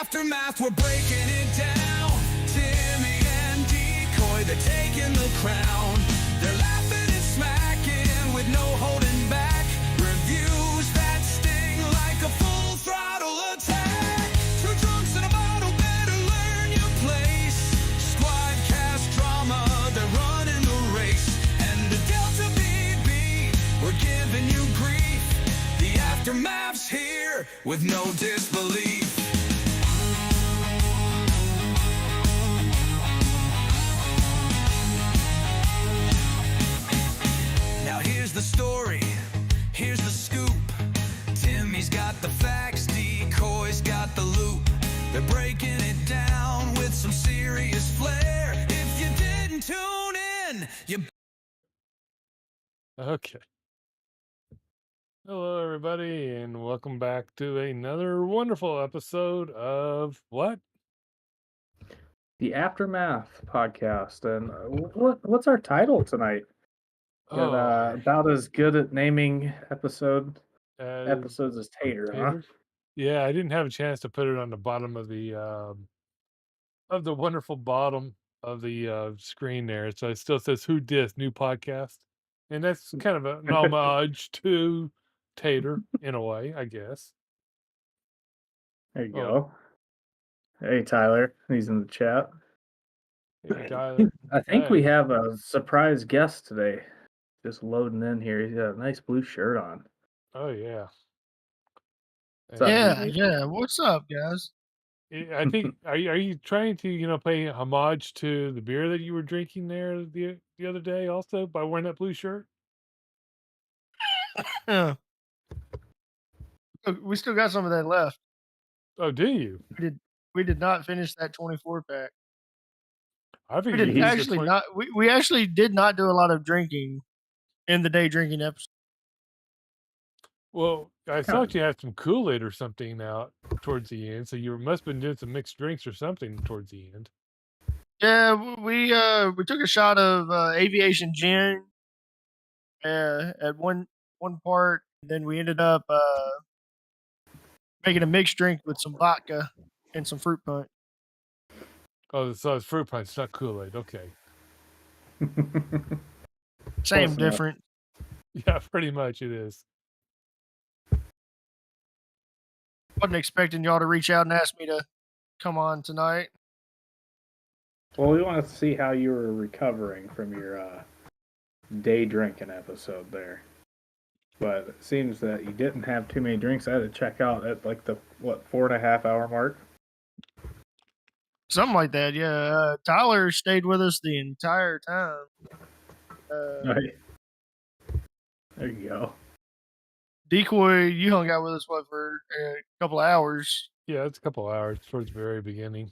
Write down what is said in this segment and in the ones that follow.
aftermath, we're breaking it down. Timmy and Decoy, they're taking the crown. They're laughing and smacking with no holding back. Reviews that sting like a full throttle attack. Two drunks in a bottle, better learn your place. Squad cast drama, they're running the race. And the Delta BB, we're giving you grief. The aftermath's here with no disbelief. Now here's the story, here's the scoop. Timmy's got the facts, Decoy's got the loop. They're breaking it down with some serious flair. If you didn't tune in, you... Okay. Hello, everybody, and welcome back to another wonderful episode of what? The Aftermath podcast. And what's our title tonight? Got, about as good at naming episodes as Tater, huh? Tater? Yeah, I didn't have a chance to put it on the bottom of the wonderful bottom of the screen there. So it still says "Who Dis New Podcast," and that's kind of an homage to Tater in a way, I guess. There you go. Hey, Tyler. He's in the chat. Hey, Tyler. I think we have a surprise guest today. Just loading in here. He's got a nice blue shirt on. Oh, yeah. Yeah. What's up, guys? I think are you trying to pay homage to the beer that you were drinking there the other day also by wearing that blue shirt? Yeah. We still got some of that left. Oh, do you? We did not finish that 24 pack. I think we actually did not do a lot of drinking in the day drinking episode. Well, I thought you had some Kool-Aid or something out towards the end, so you must have been doing some mixed drinks or something towards the end. Yeah, we took a shot of aviation gin at one part, and then we ended up making a mixed drink with some vodka and some fruit punch. Oh, so it's fruit punch, not Kool-Aid. Okay. Same, different. Yeah, pretty much it is. Wasn't expecting y'all to reach out and ask me to come on tonight. Well, we wanted to see how you were recovering from your day drinking episode there. But it seems that you didn't have too many drinks. I had to check out at like the 4.5 hour mark. Something like that, yeah. Tyler stayed with us the entire time. Right. There you go. Decoy, you hung out with us for a couple of hours. Yeah, it's a couple of hours towards the very beginning.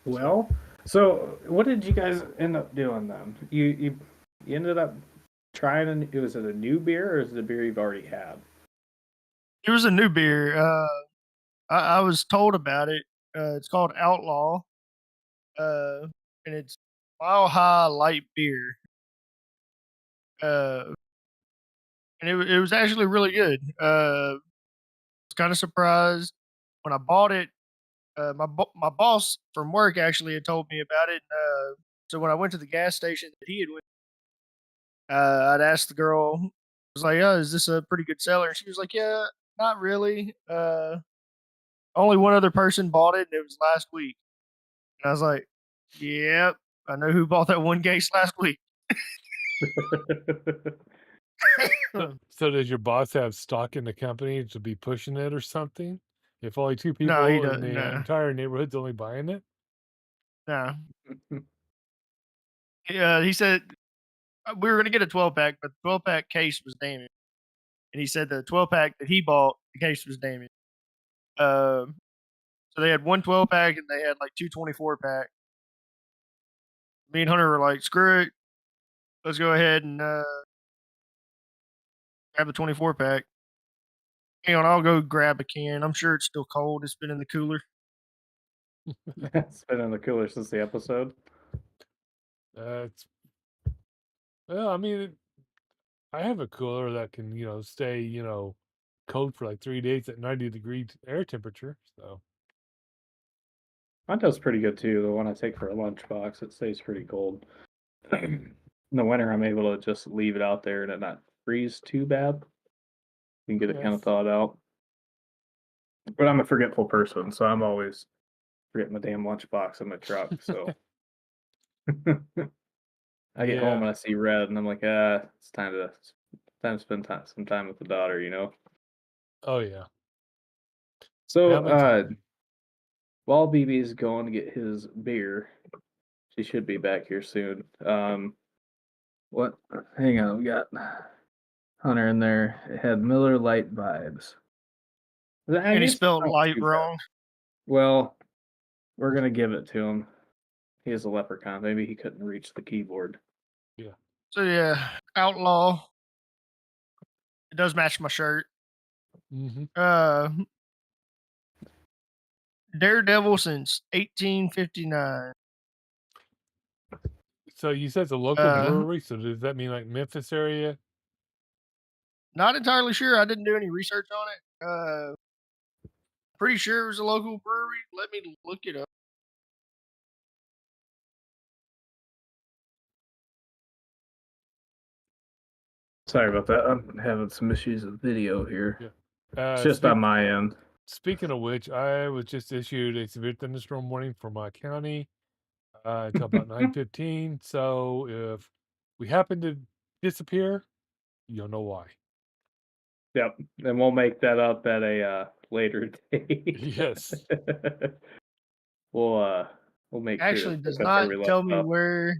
Well, so what did you guys end up doing then? You ended up trying was it a new beer or is it a beer you've already had? It was a new beer. I was told about it. It's called Outlaw, and it's Mile High Light Beer. And it was actually really good. I was kind of surprised when I bought it. My boss from work actually had told me about it. So when I went to the gas station that he had went, I'd asked the girl, I was like, "Oh, is this a pretty good seller?" And she was like, "Yeah, not really. Only one other person bought it, and it was last week." And I was like, "Yep, I know who bought that one case last week." So does your boss have stock in the company to be pushing it or something? If only two people in the entire neighborhood's only buying it? No. Yeah, he said we were going to get a 12-pack, but the 12-pack case was damaged. And he said the 12-pack that he bought, the case was damaged. So they had one 12-pack and they had like two 24-pack. Me and Hunter were like, screw it. Let's go ahead and grab the 24-pack. Hang on, I'll go grab a can. I'm sure it's still cold. It's been in the cooler. It's been in the cooler since the episode. Well, I mean, I have a cooler that can, stay, cold for like 3 days at 90-degree air temperature. So Mine does pretty good too. The one I take for a lunchbox, it stays pretty cold. In the winter, I'm able to just leave it out there and it not freeze too bad. You can get it kind of yes. thawed out. But I'm a forgetful person, so I'm always forgetting my damn lunchbox in my truck. So I get home Yeah. and I see red, and I'm like, it's time to spend some time with the daughter, you know. Oh yeah. So I'm excited. while BB's going to get his beer, she should be back here soon. What? Hang on, we got Hunter in there. It had Miller Lite vibes. I And he guess it's spelled not light too bad. wrong. Well, we're gonna give it to him. He is a leprechaun. Maybe he couldn't reach the keyboard. Yeah. So yeah, Outlaw. It does match my shirt. Hmm. Daredevil since 1859. So you said it's a local brewery. So does that mean like Memphis area? Not entirely sure. I didn't do any research on it. Pretty sure it was a local brewery. Let me look it up. Sorry about that. I'm having some issues with video here. Yeah. It's just on my end. Speaking of which, I was just issued a severe thunderstorm warning for my county until about 9:15. So if we happen to disappear, you'll know why. Yep, and we'll make that up at a later date. Yes. We'll make sure Actually, to does pick up where not we left tell me off. where.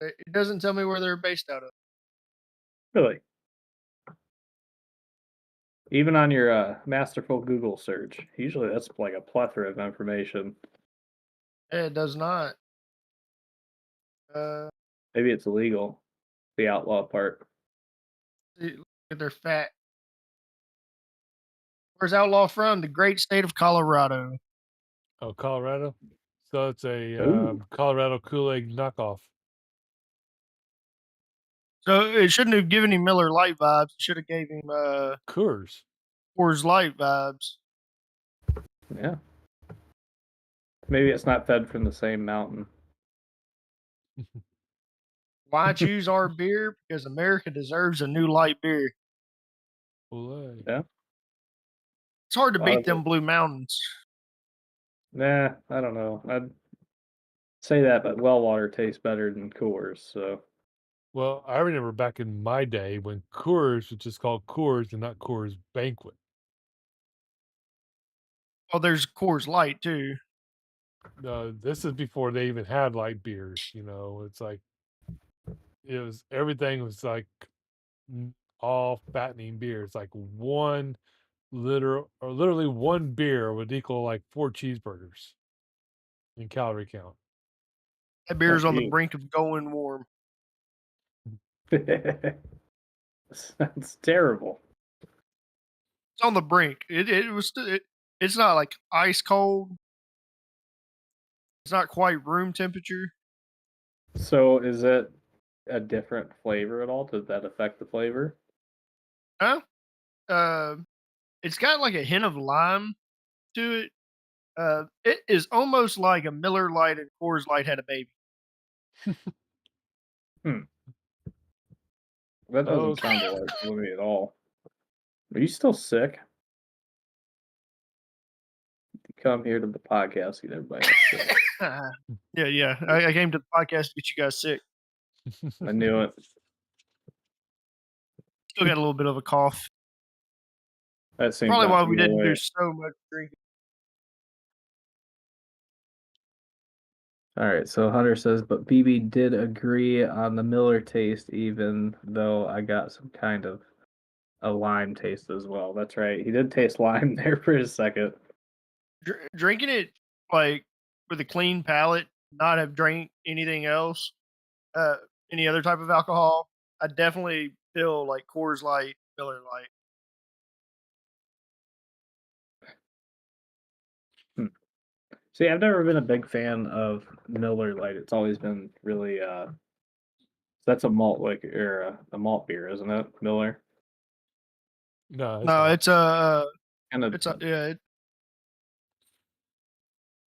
It doesn't tell me where they're based out of. Really, even on your masterful Google search, usually that's like a plethora of information. It does not. Uh, Maybe it's illegal, the outlaw part. Look at their fat. Where's Outlaw from? The great state of Colorado. Oh, Colorado. So it's a Ooh, Colorado Kool-Aid knockoff. So it shouldn't have given him Miller Lite vibes. It should have gave him Coors. Coors Light vibes. yeah. Maybe it's not fed from the same mountain. Why choose our beer? Because America deserves a new light beer. Kool-Aid. Yeah. It's hard to A lot beat of them it. Blue Mountains. Nah, I don't know. I'd say that, but well water tastes better than Coors. So Well, I remember back in my day when Coors was just called Coors and not Coors Banquet. Oh, there's Coors Light too. This is before they even had light beers. It's like everything was like all fattening beer. It's like literally one beer would equal like 4 cheeseburgers in calorie count. That oh, beer's on the geez. brink of going warm. That's terrible. It's on the brink. It's not like ice cold. It's not quite room temperature. So is it a different flavor at all? Does that affect the flavor? Huh? Uh, it's got like a hint of lime to it. It is almost like a Miller Lite and Coors Light had a baby. That doesn't Okay. sound like me at all. Are you still sick? You come here to the podcast, get everybody else sick. Yeah. I came to the podcast to get you guys sick. I knew it. Still got a little bit of a cough. That seems Probably not why to we be the didn't do way. so much drinking. All right, so Hunter says, but BB did agree on the Miller taste, even though I got some kind of a lime taste as well. That's right. He did taste lime there for a second. Drinking it like with a clean palate, not have drank anything else, any other type of alcohol, I definitely feel like Coors Light, Miller Light. Hmm. See, I've never been a big fan of Miller Lite. It's always been really that's a malt liquor or a malt beer, isn't it? Miller. No, it's No, hot. it's a Kind of. it's a yeah.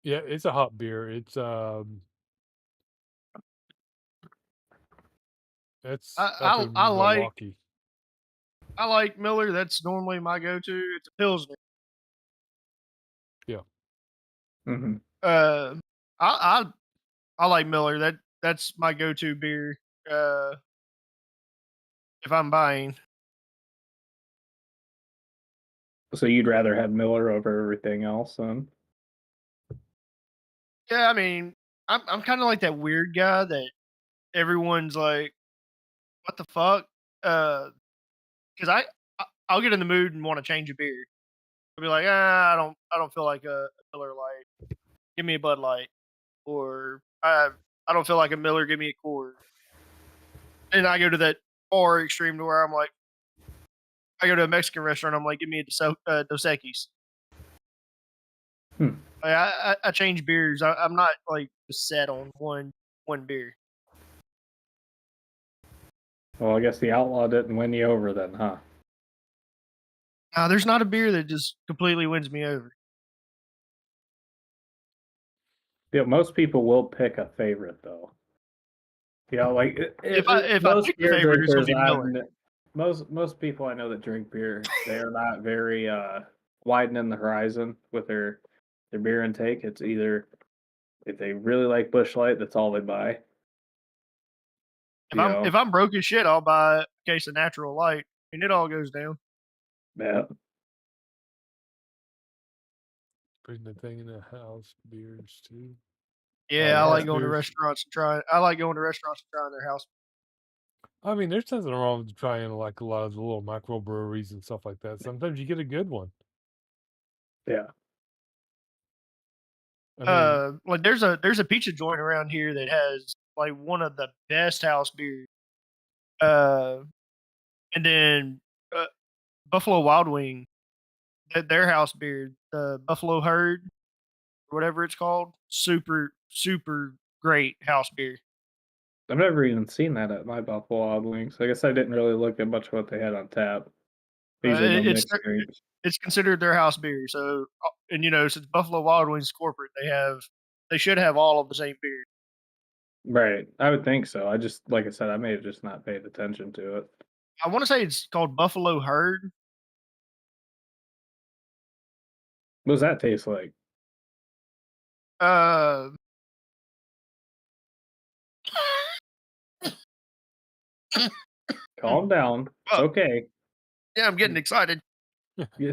Yeah, it's a hot beer. It's up I in Milwaukee. like Miller. That's normally my go-to. It's a pilsner. Yeah. Hmm. Uh, I I like Miller. That's my go-to beer. If I'm buying, So you'd rather have Miller over everything else, then? yeah. I mean, I'm kind of like that weird guy that everyone's like, "What the fuck?" Because I'll get in the mood and want to change a beer. I'll be like, I don't feel like a Miller Lite. Give me a Bud Light, or I don't feel like a Miller. Give me a Coors. And I go to that far extreme to where I'm like, I go to a Mexican restaurant. I'm like, give me a Dos Equis. Hmm. Like, I change beers. I'm not like just set on one beer. Well, I guess the Outlaw didn't win you over then, huh? There's not a beer that just completely wins me over. Yeah, most people will pick a favorite though. Like If I most pick the beer favorite, it's gonna drinkers be Miller. most people I know that drink beer, they are not very widening the horizon with their beer intake. It's either if they really like Busch Light, that's all they buy. If I'm broke as shit, I'll buy a case of Natural Light, and it all goes down. Yeah. Putting the thing in the house beers too. Yeah, I House like going to beers. restaurants and trying. I like going to restaurants and trying their house. I mean, there's nothing wrong with trying like a lot of the little microbreweries and stuff like that. Sometimes you get a good one. Yeah. I mean, Like there's a pizza joint around here that has like one of the best house beers. Uh, and then Buffalo Wild Wing, their house beer, the Buffalo Herd, or whatever it's called, super great house beer. I've never even seen that at my Buffalo Wild Wings. I guess I didn't really look at much of what they had on tap. Usually no It's mixed drinks. it's considered their house beer. So and since Buffalo Wild Wings corporate, they should have all of the same beer. Right. I would think so. I just like I said, I may have just not paid attention to it. I want to say it's called Buffalo Herd. What does that taste like? Uh, Calm down. It's well, okay. yeah, I'm getting excited. Yeah.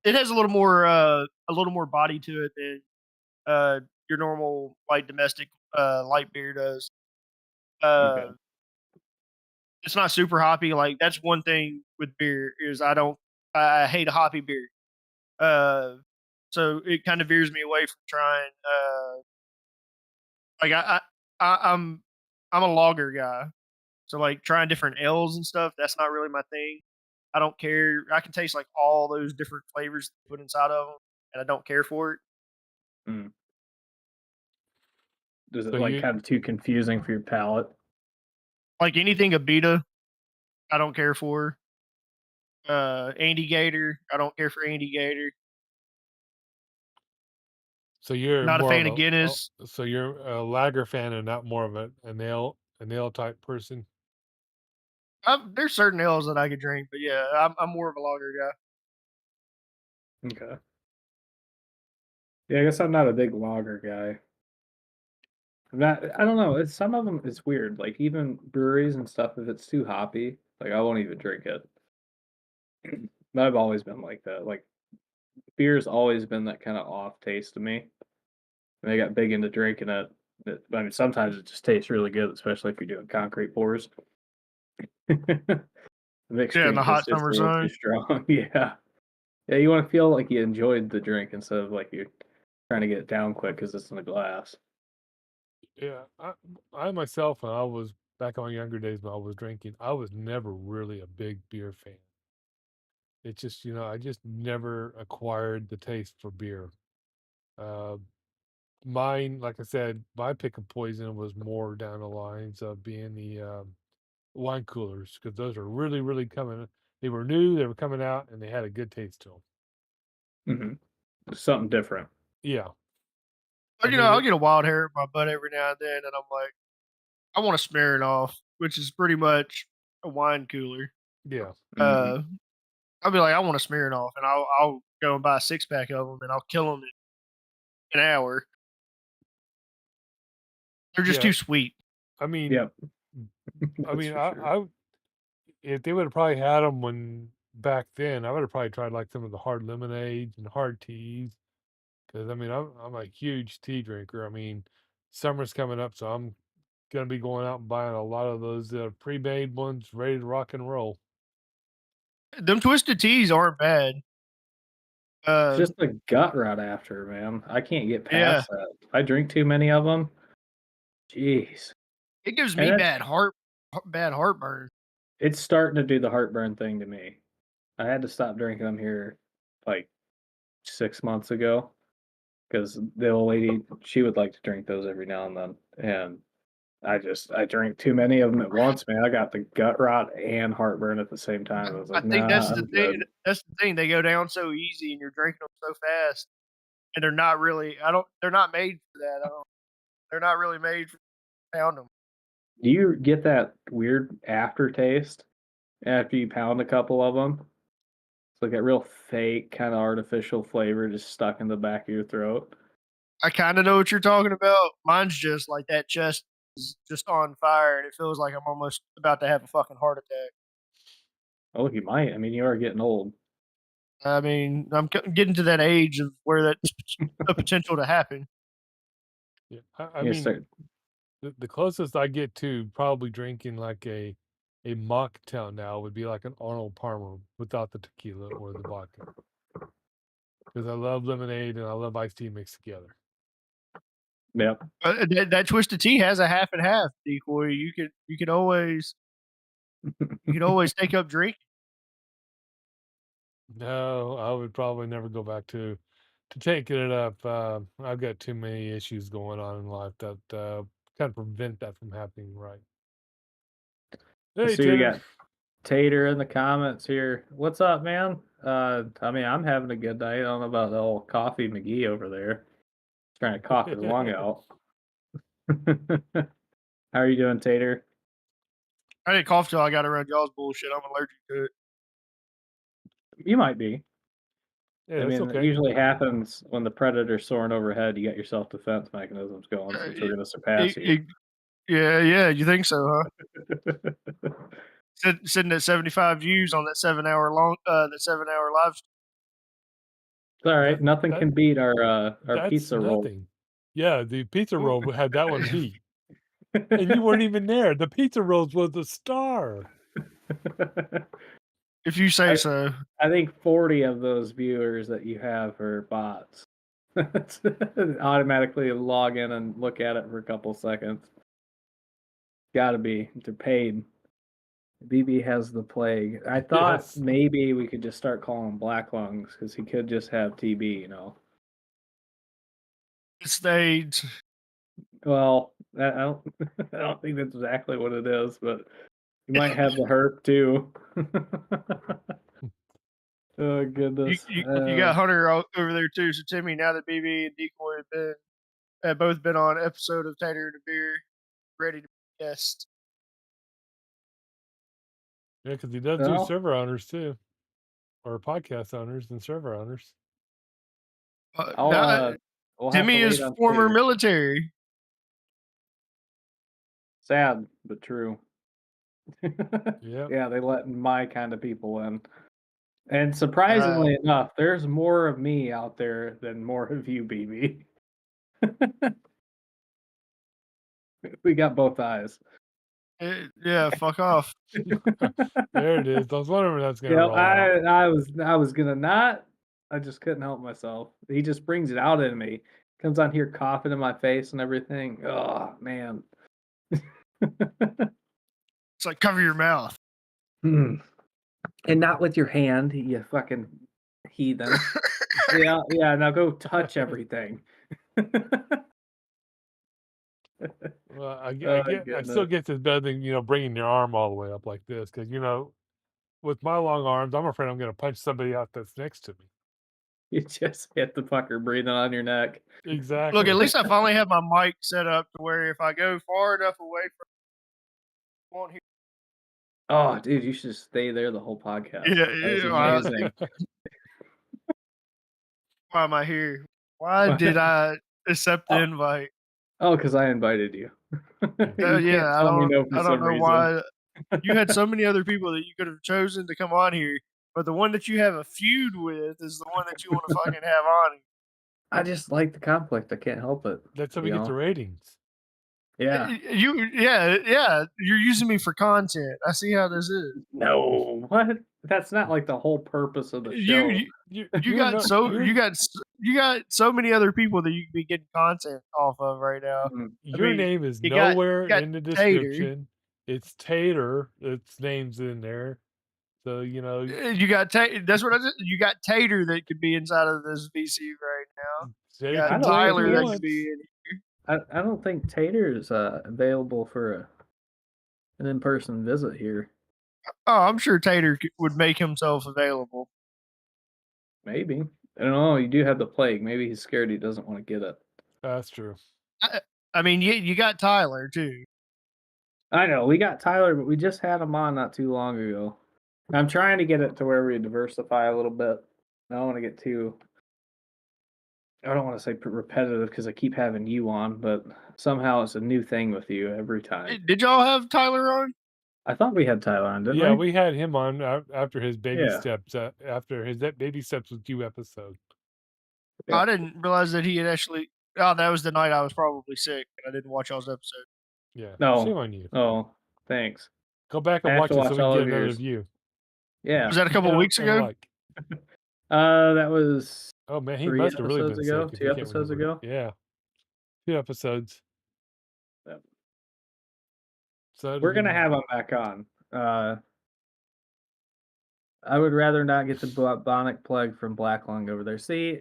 It has a little more body to it than your normal light domestic light beer does. Okay. Uh, it's not super hoppy. Like that's one thing with beer is I hate a hoppy beer. Uh, so it kind of veers me away from trying. Like I'm a lager guy. So like trying different ales and stuff, that's not really my thing. I don't care. I can taste like all those different flavors they put inside of them, and I don't care for it. Mm. Is it so like you kind of too confusing for your palate? Like anything Abita, I don't care for. Andy Gator, I don't care for Andy Gator. so you're Not a more fan of of Guinness. so you're a lager fan and not more of a nail type person. There's certain ales that I could drink, but yeah, I'm more of a lager guy. Okay. Yeah, I guess I'm not a big lager guy. I'm not. I don't know. Some of them. It's weird. Like even breweries and stuff. If it's too hoppy, like I won't even drink it. But I've always been like that. Like beer's always been that kind of off taste to me. And I got big into drinking it. I mean, sometimes it just tastes really good, especially if you're doing concrete pours. The mixed Yeah, in the drink is hot just a summer little too sun. strong. Yeah. Yeah, you want to feel like you enjoyed the drink instead of like you're trying to get it down quick because it's in a glass. Yeah, I myself, when I was back on my younger days when I was drinking, I was never really a big beer fan. It's just, I just never acquired the taste for beer. Uh, Mine, like I said, my pick of poison was more down the lines of being the wine coolers because those are really, really coming. They were new, they were coming out, and they had a good taste to them. Mm-hmm. Something different. Yeah. But, I you know, mean, I'll get a wild hair in my butt every now and then, and I'm like, I want to smear it off, which is pretty much a wine cooler. yeah. Mm-hmm. I'll be like, I want to smear it off, and I'll go and buy a 6-pack of them, and I'll kill them in an hour. They're just Yeah. too sweet. I mean, Yep. I That's mean, for sure. if they would have probably had them when back then, I would have probably tried like some of the hard lemonades and hard teas. Because I mean, I'm a huge tea drinker. I mean, summer's coming up, so I'm gonna be going out and buying a lot of those pre-made ones, ready to rock and roll. Them twisted teas aren't bad. It's just a gut rot after, man. I can't get Yeah, past that. I drink too many of them. Jeez. it gives And me bad heartburn. it's starting to do the heartburn thing to me. I had to stop drinking them here like 6 months ago because the old lady, she would like to drink those every now and then. And I drank too many of them at once, man. I got the gut rot and heartburn at the same time. I was I like, think nah, I'm good. that's the thing. They go down so easy, and you're drinking them so fast, and they're not really. They're not made for that. They're not really made for pound them. Do you get that weird aftertaste after you pound a couple of them? It's like that real fake, kind of artificial flavor just stuck in the back of your throat. I kind of know what you're talking about. Mine's just like that chest is just on fire, and it feels like I'm almost about to have a fucking heart attack. Oh, you might. I mean, you are getting old. I mean, I'm getting to that age of where that's a potential to happen. Yeah. I You mean, start. the closest I get to probably drinking like a mocktail now would be like an Arnold Palmer without the tequila or the vodka. Because I love lemonade and I love iced tea mixed together. Yep. That twisted tea has a half and half, Decoy. You could always take up drinking. No, I would probably never go back to taking it up. I've got too many issues going on in life that kind of prevent that from happening. Right. I Hey, see we Tater. got Tater in the comments here. What's up, man? I mean, I'm having a good day. I don't know about the old Coffee McGee over there. Trying to cough his lung out. How are you doing, Tater? I didn't cough till I got around y'all's bullshit. I'm allergic to it. You might be. Yeah, I that's mean, it okay. usually happens when the predator's soaring overhead. You got your self-defense mechanisms going since we're going to surpass you. Yeah. You think so, huh? Sitting at 75 views on that 7 hour live. It's all right. That Nothing that can beat our that's pizza roll. nothing. Yeah, the pizza Ooh. roll had that one beat, and you weren't even there. The pizza rolls was the star. If you say so. I think 40 of those viewers that you have are bots. Automatically log in and look at it for a couple seconds. Gotta be. They're paid. BB has the plague. I thought Yes. maybe we could just start calling him Black Lungs because he could just have TB, you know. It's the AIDS. Well, I don't, I don't think that's exactly what it is, but you might have the herp too. Oh goodness. You got Hunter over there too. So Timmy, now that BB and Decoy have both been on an episode of Tater and a Beer, ready to be guests. Yeah, because he does do Well, server owners too, or podcast owners and server owners. we'll have Timmy to is wait on former Tater. military. Sad but true. Yeah. Yeah, they let my kind of people in. And surprisingly enough, there's more of me out there than more of you, BB. We got both eyes. Yeah, fuck off. There it is. I was wondering when that's gonna Yeah, roll out. I was gonna not. I just couldn't help myself. He just brings it out in me. Comes on here coughing in my face and everything. Oh man. It's like cover your mouth. And not with your hand, you fucking heathen. Yeah. Now go touch everything. Well, I Oh, still goodness. get this better than bringing your arm all the way up like this because with my long arms, I'm afraid I'm going to punch somebody out that's next to me. You just hit the fucker breathing on your neck. Look, Exactly. at least I finally have my mic set up to where if I go far enough away from won't hear. Oh, dude, you should stay there the whole podcast. Yeah, That was amazing. why am I here? Why did I accept the invite? Oh, because I invited you. You Yeah, can't tell me no for I don't some know reason. why. You had so many other people that you could have chosen to come on here, but the one that you have a feud with is the one that you want to fucking have on here. I just like the conflict. I can't help it. That's how we you get the know? ratings. Yeah. Yeah. You're using me for content. I see how this is. No, what? That's not like the whole purpose of the show. You got so many other people that you could be getting content off of right now. Mhm. Your name is you got nowhere in the Tater. description. It's Tater. Its name's in there. So, You got that's what I said. You got Tater that could be inside of this VC right now. say You it got I don't Tyler think that he could be in. I don't think Tater's available for an in-person visit here. Oh, I'm sure Tater would make himself available. Maybe. I don't know. You do have the plague. Maybe he's scared he doesn't want to get it. That's true. I mean, you got Tyler too. I know. We got Tyler, but we just had him on not too long ago. I'm trying to get it to where we diversify a little bit. I don't want to get too. I don't want to say repetitive because I keep having you on, but somehow it's a new thing with you every time. Did y'all have Tyler on? I thought we had Tyler on, didn't Yeah, we? we had him on after his baby Yeah. steps. After his baby steps with you episode. Yeah. I didn't realize that he had actually. Oh, that was the night I was probably sick and I didn't watch y'all's episode. Yeah. No. Shame on you. Oh, thanks. Go back I and have watch to it so watch we all can of get another yours. view. Yeah. Was that a couple of weeks ago? That was Oh man, he 3 must have really been episodes ago, sick. if 2 he can't episodes remember. ago. Yeah, 2 episodes. Yep. So We're gonna have him back on. I would rather not get the bubonic plague from Black Lung over there. See,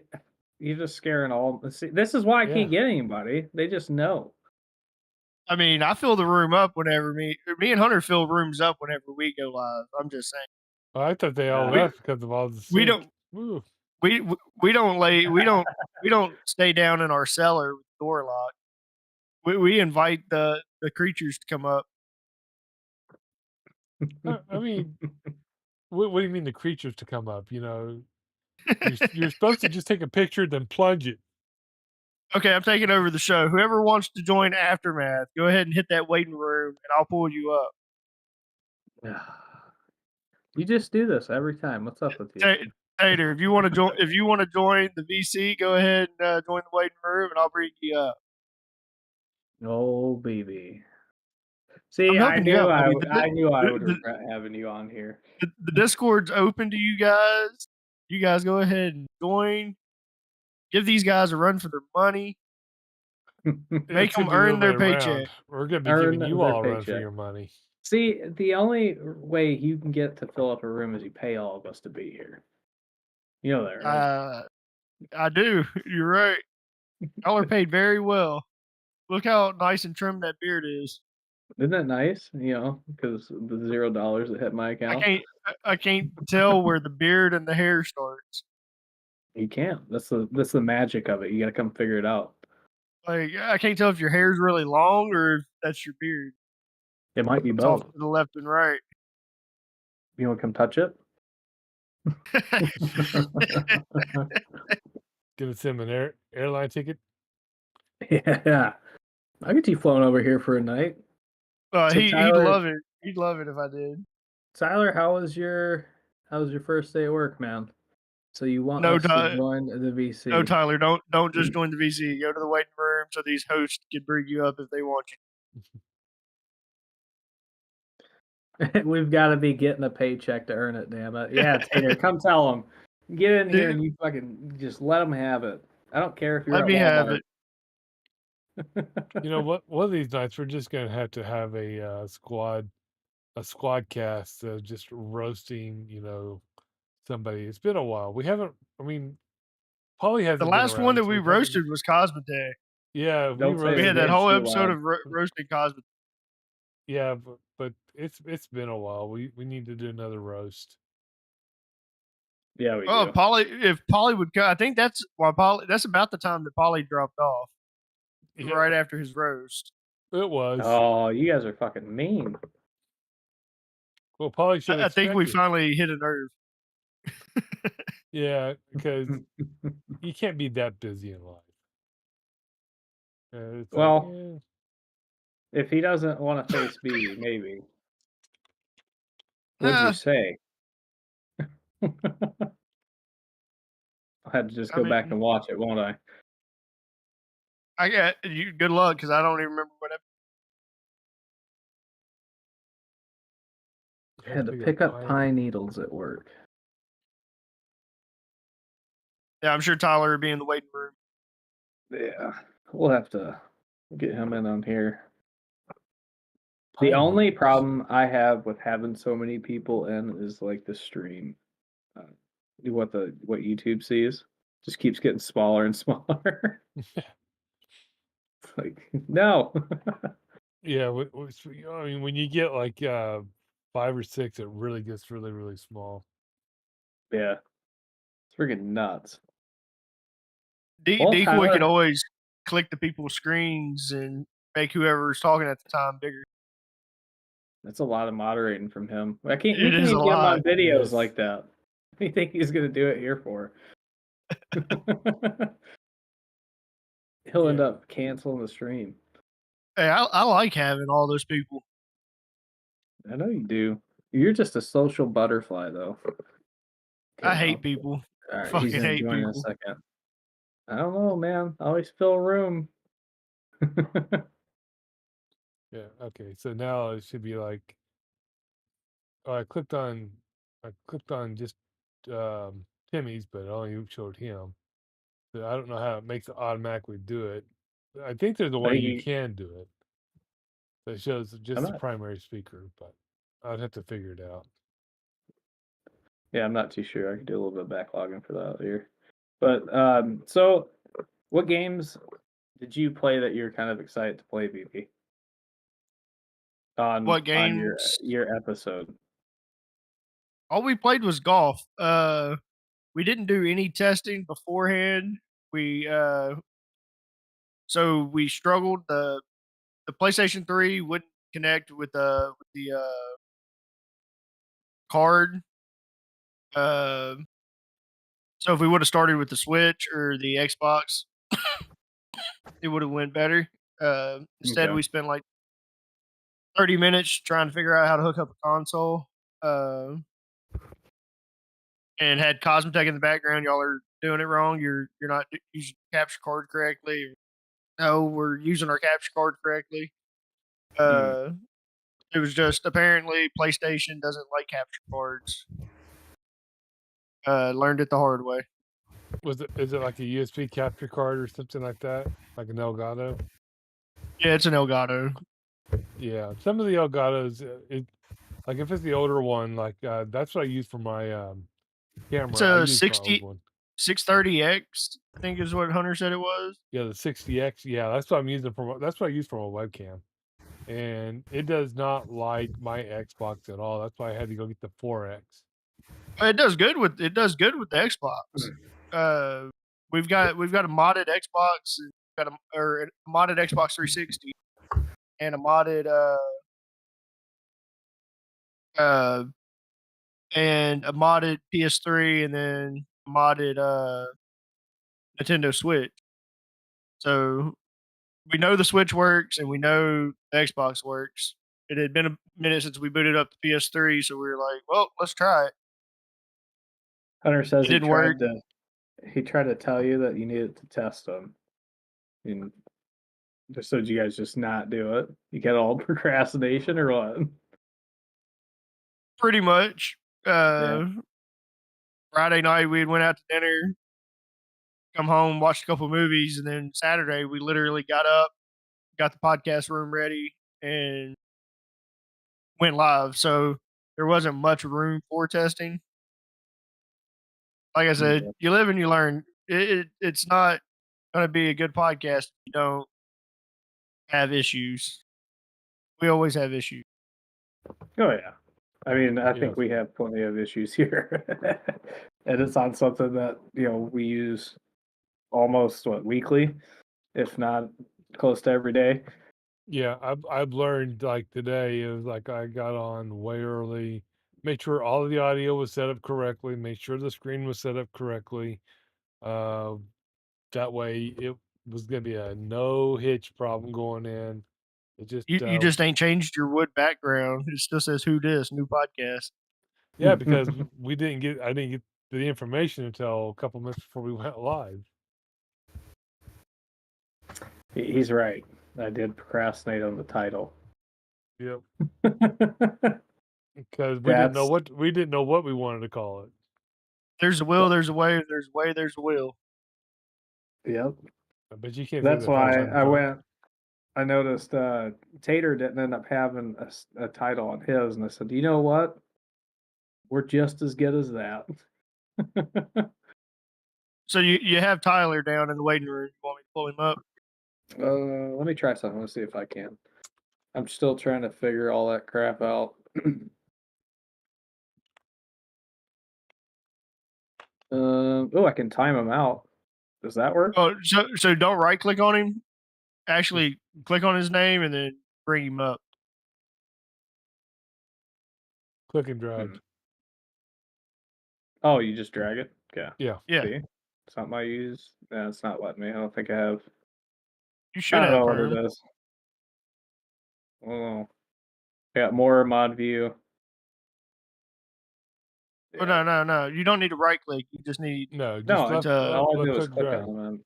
you're just scaring all. See, this is why I can't get anybody. They just know. I mean, I fill the room up whenever me and Hunter fill rooms up whenever we go live. I'm just saying. Oh, I thought they all We- left because of all the sick. We don't. Woo. We don't stay down in our cellar with the door locked. We invite the creatures to come up. I mean, what do you mean the creatures to come up? You're supposed to just take a picture then plunge it. Okay, I'm taking over the show. Whoever wants to join Aftermath, go ahead and hit that waiting room, and I'll pull you up. You just do this every time. What's up with you? Tater, if you want to join, the VC, go ahead and join the waiting room, and I'll bring you up. Oh, baby. See, I'm I helping you knew out, I buddy. would. I knew I would regret having you on here. The Discord's open to you guys. You guys go ahead and join. Give these guys a run for their money. Make them earn their paycheck. We're going to be giving you all a run for paycheck. your money. See, the only way you can get to fill up a room is you pay all of us to be here. You know that, right? I do. You're right. Y'all are paid very well. Look how nice and trim that beard is. Isn't that nice? Because the $0 that hit my account. I can't tell where the beard and the hair starts. You can't. That's the magic of it. You got to come figure it out. Like I can't tell if your hair's really long or if that's your beard. It might be It's both. off to the left and right. You want to come touch it? Give us him an airline ticket. Yeah. I'll get you flown over here for a night. He'd Tyler- love it. He'd love it if I did. Tyler, how was your first day at work, man? So you want No, us to join the VC? No, Tyler, don't just join the VC. Go to the waiting room so these hosts can bring you up if they want you. We've got to be getting a paycheck to earn it, damn it. Yeah, Tater, come tell them. Get in here and you fucking just let them have it. I don't care if you're Let me have it. You know what? One of these nights we're just going to have a squad cast just roasting, somebody. It's been a while. We haven't. I mean, Polly hasn't. The last one that we roasted was Cosmotech. Yeah, we Don't say We the roasted. had that names whole too episode loud. of roasting Cosby. Yeah, but it's been a while. We need to do another roast. Yeah, we Oh, do. if Polly would come, I think that's why Polly. That's about the time that Polly dropped off. Yeah, Right after his roast. it was. Oh, you guys are fucking mean. Well, Polly should I think we expect it. finally hit a nerve. Yeah, because you can't be that busy in life. It's like, Well, yeah. if he doesn't want to face B, maybe. What'd you Nah, say? I'll have to just I go back mean, and watch it, won't I? I got you. Good luck, because I don't even remember what. Had to pick up pine needles at work. Yeah, I'm sure Tyler would be in the waiting room. Yeah, we'll have to get him in on here. The Pine only needles. problem I have with having so many people in is like the stream. What YouTube sees just keeps getting smaller and smaller. It's like no. Yeah, I mean, when you get like 5 or 6, it really gets really, really small. Yeah, it's freaking nuts. Well, Decoy could Tyler, always click the people's screens and make whoever's talking at the time bigger. that's a lot of moderating from him. We can't It is even a get him on lot. videos Yes. like that. What do you think he's gonna do it here for? He'll end Yeah. up canceling the stream. Hey, I like having all those people. I know you do. You're just a social butterfly, though. I Okay, hate people. all right, he's Fucking gonna hate join in a people. second. I don't know, man. I always fill room. Yeah. Okay. So now it should be like, oh, I clicked on just Timmy's, but it only showed him. So I don't know how it makes it automatically do it. I think there's a I way think you you, can do it. That shows I'm just the not. primary speaker, but I'd have to figure it out. Yeah, I'm not too sure. I could do a little bit of backlogging for that here. But so what games did you play that you're kind of excited to play, BP? On What your games? episode. All we played was golf. We didn't do any testing beforehand. So we struggled. The PlayStation 3 wouldn't connect with the card. Uh, so if we would have started with the Switch or the Xbox, it would have went better. Instead, Okay. we spent like 30 minutes trying to figure out how to hook up a console. And had Cosmotech in the background. Y'all are doing it wrong. You're not using capture card correctly. No, we're using our capture card correctly. It was just apparently PlayStation doesn't like capture cards. Learned it the hard way. Is it like a USB capture card or something like that? Like an Elgato? Yeah, it's an Elgato. Yeah. Some of the Elgatos, like if it's the older one, like that's what I use for my It's camera. I a use my old one. 630X, I think is what Hunter said it was. Yeah, the 60X. Yeah, that's what I'm using that's what I use for my webcam. And it does not like my Xbox at all. That's why I had to go get the 4X. It does good with the Xbox. We've got a modded Xbox, or a modded Xbox 360, and a modded and a modded PS3, and then a modded Nintendo Switch. So we know the Switch works, and we know the Xbox works. It had been a minute since we booted up the PS3, so we were like, "Well, let's try it." Hunter says It didn't work. he tried to tell you that you needed to test them. And so did you guys just not do it? You get all procrastination or what? Pretty much. Friday night we went out to dinner, come home, watched a couple movies, and then Saturday we literally got up, got the podcast room ready, and went live. So there wasn't much room for testing. Like I said, Okay. you live and you learn. It's not going to be a good podcast if you don't have issues. We always have issues. Oh yeah. I mean, I Yeah. think we have plenty of issues here, and it's on something that we use almost weekly, if not close to every day. Yeah, I've learned like today is like I got on way early, made sure all of the audio was set up correctly, made sure the screen was set up correctly. Uh, that way it was gonna be a no hitch problem going in. It just You just ain't changed your wood background. It still says "Who Dis" new podcast. yeah, because I didn't get the information until a couple minutes before we went live. He's right. I did procrastinate on the title. Yep, because we didn't know That's what we wanted to call it. There's a will, there's a way, there's a way, there's a will. yep. But you can't say That's that 5 why times I in a- went. I noticed Tater didn't end up having a title on his, and I said, "You know what? We're just as good as that." So you have Tyler down in the waiting room. You want me to pull him up? Let me try something. Let's see if I can. I'm still trying to figure all that crap out. Oh, I can time him out. Does that work? Oh, so don't right click on him. Actually, click on his name and then bring him up. click and drag. Hmm. Oh, you just drag it? Okay. Yeah. Yeah, See? Something I use? No, it's not letting me. I don't think I have. you I should don't have know what Perm. it is. Oh. I got more mod view. Oh no. You don't need to right click. You just need No, No, just left all I do is click click drag. on them.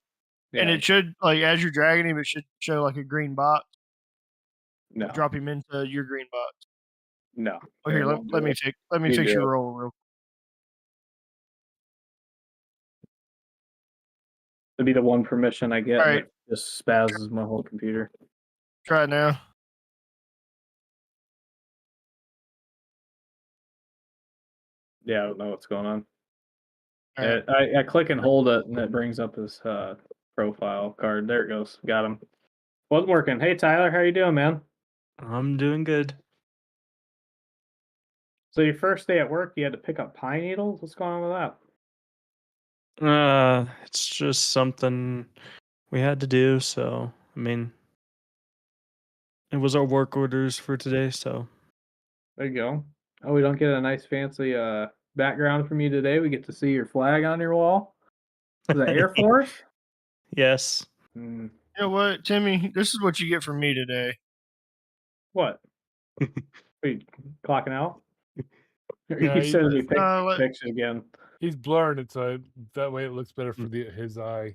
and Yeah. it should as you're dragging him, it should show like a green box. No. Drop him into your green box. No. Oh, here, it let, won't let do me it. fix let me You fix do your it. role real quick. It'd be the one permission I get, and Alright. it just spazzes my whole computer. Try it now. Yeah, I don't know what's going on. Alright. I click and hold it, and it brings up his profile card. There it goes. Got him. Wasn't working. Hey, Tyler, how you doing, man? I'm doing good. So your first day at work, you had to pick up pine needles? What's going on with that? It's just something we had to do, so I mean it was our work orders for today, so There you go. Oh, we don't get a nice fancy background from you today. We get to see your flag on your wall. Is that Air Force? yes. Hmm. You know what, Timmy? This is what you get from me today. What? Wait, clocking out? Yeah, You said we picked let- pictures again. He's blurring it so that way it looks better for his eye,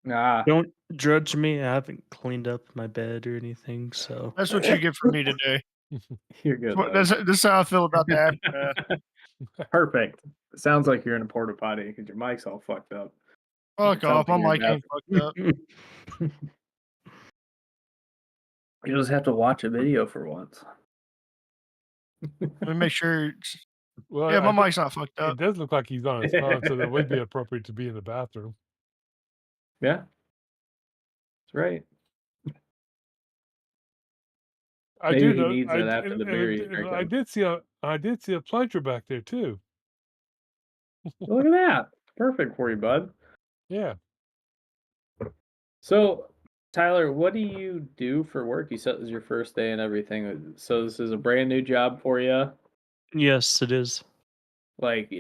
Nah. Don't judge me. I haven't cleaned up my bed or anything, so That's what you get from me today. You're good. This is how I feel about the aftermath. Perfect. It sounds like you're in a porta potty because your mic's all fucked up. Fuck It sounds off. My like mic you're ain't fucked up. You just have to watch a video for once. Let me make sure. Well, Yeah, I my mic's not fucked it up. does look like he's on his phone, so that would be appropriate to be in the bathroom. Yeah. That's right. I Maybe do he know. needs I, that after the beer he's and drinking. I did see a plunger back there too. Look at that. Perfect for you, bud. Yeah. So, Tyler, what do you do for work? You said it was your first day and everything. So this is a brand new job for you? yes, it is. Like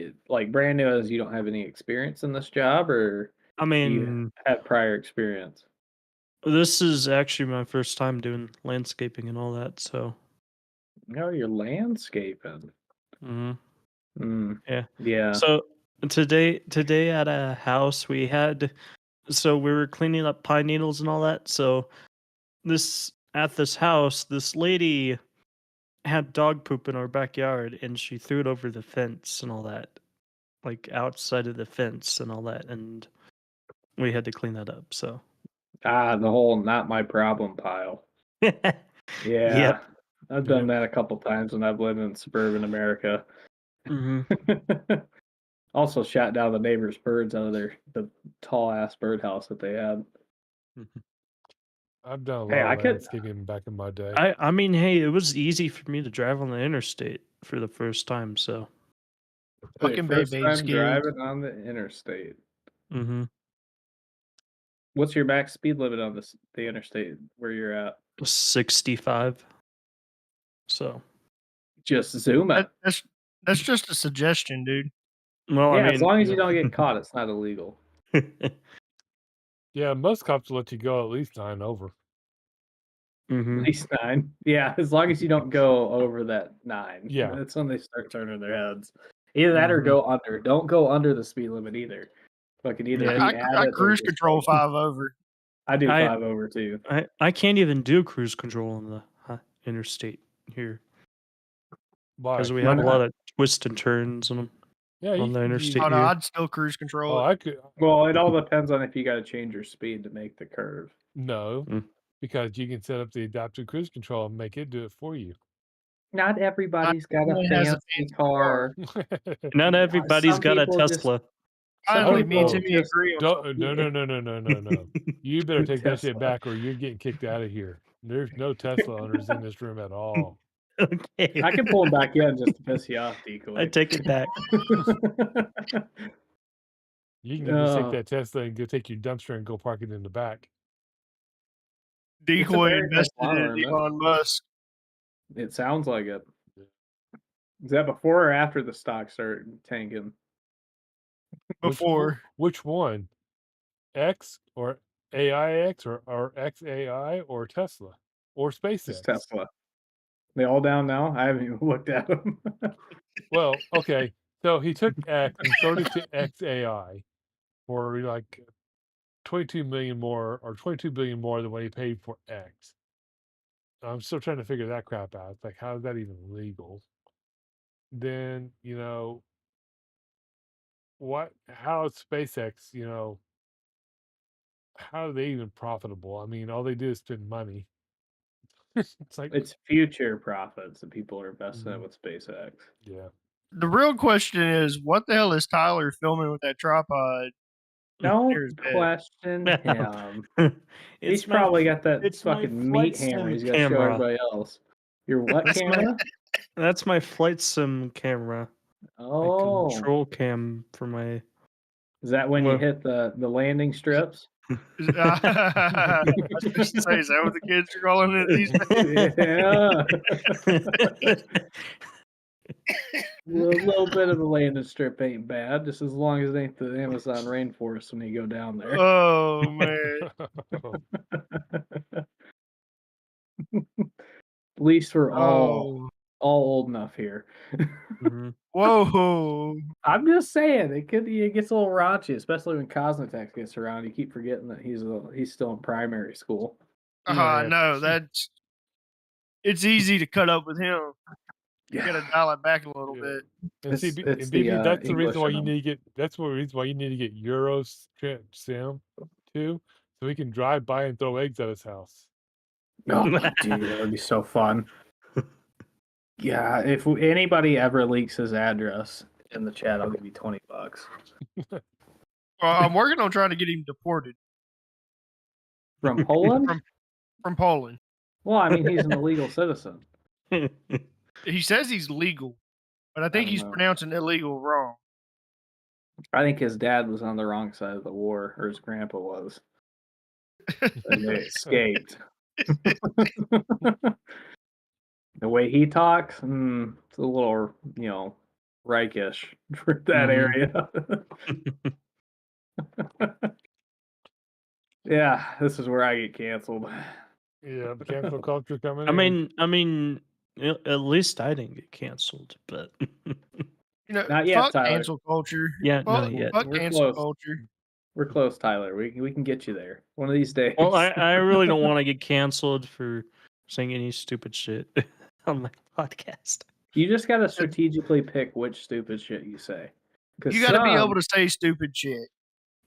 brand new as you don't have any experience in this job, or I do you mean, have prior experience? this is actually my first time doing landscaping and all that, so No, you're landscaping. mhm. Mm, Yeah. yeah. So today at a house we were cleaning up pine needles and all that. So at this house, this lady had dog poop in our backyard and she threw it over the fence and all that. Like outside of the fence and all that, and we had to clean that up, so The whole not my problem pile. Yeah. Yep. I've done Yep. that a couple times when I've lived in suburban America. hmm Also shot down the neighbor's birds out of the tall ass birdhouse that they had. I've done a lot Hey, of I could. landscaping back in my day. I mean, hey, it was easy for me to drive on the interstate for the first time, so. Fucking First baby time skills. driving on the interstate. Mm-hmm. What's your max speed limit on the interstate where you're at? 65. So. Just zoom it. That's just a suggestion, dude. Well, Yeah, I mean, as long as you don't get caught, it's not illegal. Yeah, most cops will let you go at least 9 over. Mhm. At least 9. Yeah, as long as you don't go over that 9. Yeah. That's when they start turning their heads. Either that or go under. Don't go under the speed limit either. Fucking either Yeah, be I at it or cruise just control like- 5 over. I do I- 5 over too. I can't even do cruise control on the interstate here Why? because we Why have a not? lot of twists and turns on Yeah, you on the can interstate Oh no, here. I'd still cruise control. Oh, it. I could. Well, it all depends on if you got to change your speed to make the curve. No, Mm. because you can set up the adaptive cruise control and make it do it for you. Not everybody's got Everyone a has a fancy fancy car. Not everybody's Some got a people just- Tesla. Finally, Some me and people Timmy just- agree on something. No. You better take that shit Tesla. back or you're getting kicked out of here. There's no Tesla owners in this room at all. Okay. I can pull them back in just to piss you off, Decoy. I take it back. You can just take Oh. that Tesla and go take your dumpster and go park it in the back. It's a Decoy very nice invested in lawnmower, man. Elon Musk It sounds like it. Is that before or after the stock started tanking? before. Which one? X or AIX or XAI or Tesla or SpaceX? Just Tesla. They all down now? I haven't even looked at them. Well, okay. So he took X and sold it to XAI for like 22 million more or 22 billion more than what he paid for X. I'm still trying to figure that crap out. It's like, how is that even legal? Then, how is SpaceX, how are they even profitable? I mean, all they do is spend money. It's like, It's future profits that people are investing in Mhm. with SpaceX. yeah. The real question is, what the hell is Tyler filming with that tripod? Don't There's that. question him. He's It's my probably got that it's my fucking meat flight hammer sim he's got to show camera. everybody else. Your what That's my- camera? That's my flight sim camera. My Oh, control cam for my. is that when you Well- hit the landing strips? I was just to say, is that what the kids are calling it these days? Yeah. A little bit of a landing strip ain't bad, just as long as it ain't the Amazon rainforest when you go down there. Oh man. At least we're all Oh. old enough here. Mhm. Whoa. I'm just saying it gets a little raunchy, especially when Cosmotex gets around. You keep forgetting that he's still in primary school. Yeah. No, it's easy to cut up with him. You gotta dial it back a little Yeah. bit. And It's BB, the, that's the English reason why in you him. need to get. That's the reason why you need to get Euros Sim too, so he can drive by and throw eggs at his house. Oh, dude, that would be so fun. Yeah, if anybody ever leaks his address in the chat, I'll give you $20. Well, I'm working on trying to get him deported From Poland? from Poland. Well, I mean, he's an illegal citizen. He says he's legal, but I think don't he's know. pronouncing illegal wrong. I think his dad was on the wrong side of the war, or his grandpa was. And they escaped. The way he talks, it's a little, Reichish for that Mhm. area. Yeah, this is where I get canceled. Yeah, cancel culture coming. I mean, at least I didn't get canceled, but Not yet, fuck Tyler. cancel culture. yeah, Fuck, not yet. fuck We're cancel close. culture. We're close, Tyler. We can get you there one of these days. Well, I really don't want to get canceled for saying any stupid shit on my podcast. You just got to strategically pick which stupid shit you say. You got to be able to say stupid shit.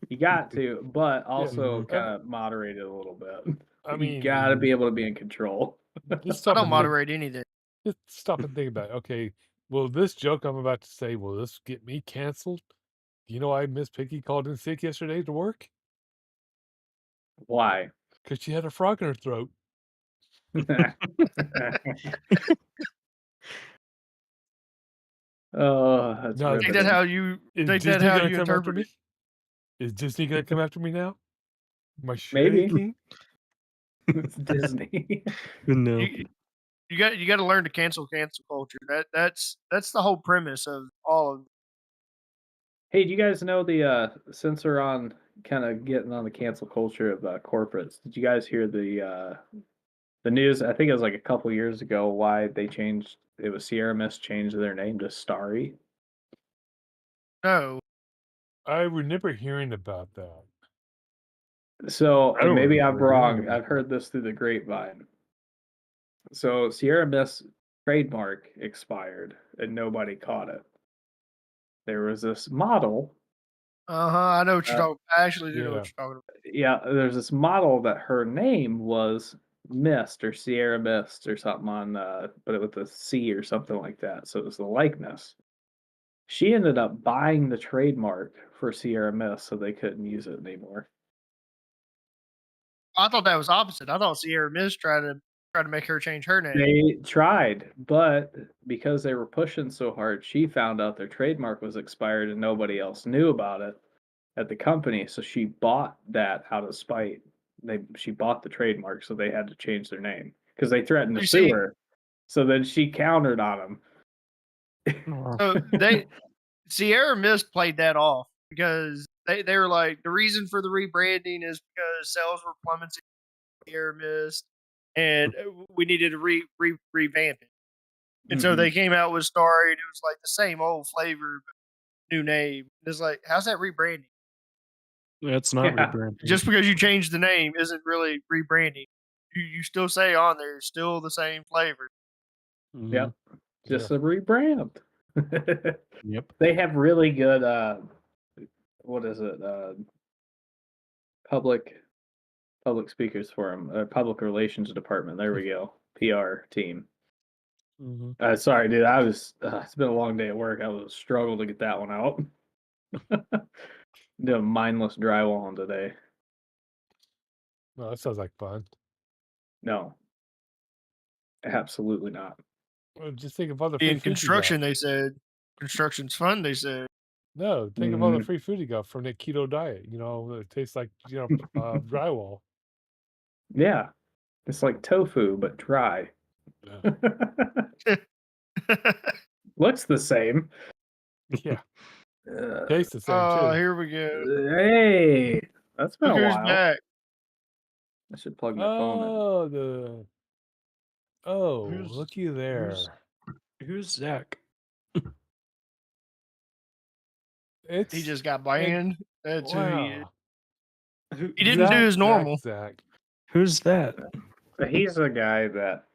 You got to, but also Mhm. kind of moderate it a little bit. I mean, you got to be able to be in control. just I stop don't and moderate anything. Just stop and think about it. Okay, will this joke I'm about to say will this get me canceled, You know why Miss Piggy called in sick yesterday to work? Why? Because she had a frog in her throat. Oh, that's No, Take that riveting. how you Is take that Disney how gonna you come after interpret me? it. Is Disney gonna come after me now? My Maybe. shaking? It's Disney. No. You got to learn to cancel culture. That's the whole premise of all of. Hey, do you guys know since we're on kind of getting on the cancel culture of corporates, did you guys hear the news? I think it was like a couple years ago why they changed it was Sierra Mist changed their name to Starry. No, I remember hearing about that. So I don't maybe I'm remember hearing wrong. about I've heard this through the grapevine. So Sierra Mist trademark expired and nobody caught it. There was this model. I know what you're Uh, talking. I actually do know Yeah. what you're talking about. Yeah, there's this model that her name was Mist or Sierra Mist or something on, but it with a C or something like that. So it was the likeness. She ended up buying the trademark for Sierra Mist, so they couldn't use it anymore. I thought that was opposite. I thought Sierra Mist tried to make her change her name. They tried, but because they were pushing so hard, she found out their trademark was expired and nobody else knew about it at the company. So she bought that out of spite. She bought the trademark, so they had to change their name because they threatened to You sue see, her. So then she countered on them. Oh. so Sierra Mist played that off because they were like the reason for the rebranding is because sales were plummeting Sierra Mist, and we needed to revamp it. And so they came out with Starry, and it was like the same old flavor, but new name. And it's like, how's that rebranding? It's not Yeah. rebranding. Just because you changed the name isn't really rebranding. You still say on there, still the same flavor. Mhm. Yep. Yeah. Just a rebrand. Yep. They have really good what is it? Public speakers forum, public relations department. There we go. PR team. Mhm. Sorry, dude. It's been a long day at work. I was struggle to get that one out. Doing mindless drywalling today. Well, that sounds like fun. No, absolutely not. Well, just think of all the free In food you construction, got. they said construction's fun. They said No, think of all the free food you got from that keto diet. You know, it tastes like drywall. Yeah, it's like tofu but dry. Yeah. Looks the same. Yeah. Tastes the same oh, too. here we go. Hey, that's been Look a who's while. back. I should plug my phone in. Who's- Looky there. Who's Zach? It's He just got banned. That's who he is. wow. He didn't do his normal. Zach. Who's that? But he's a guy that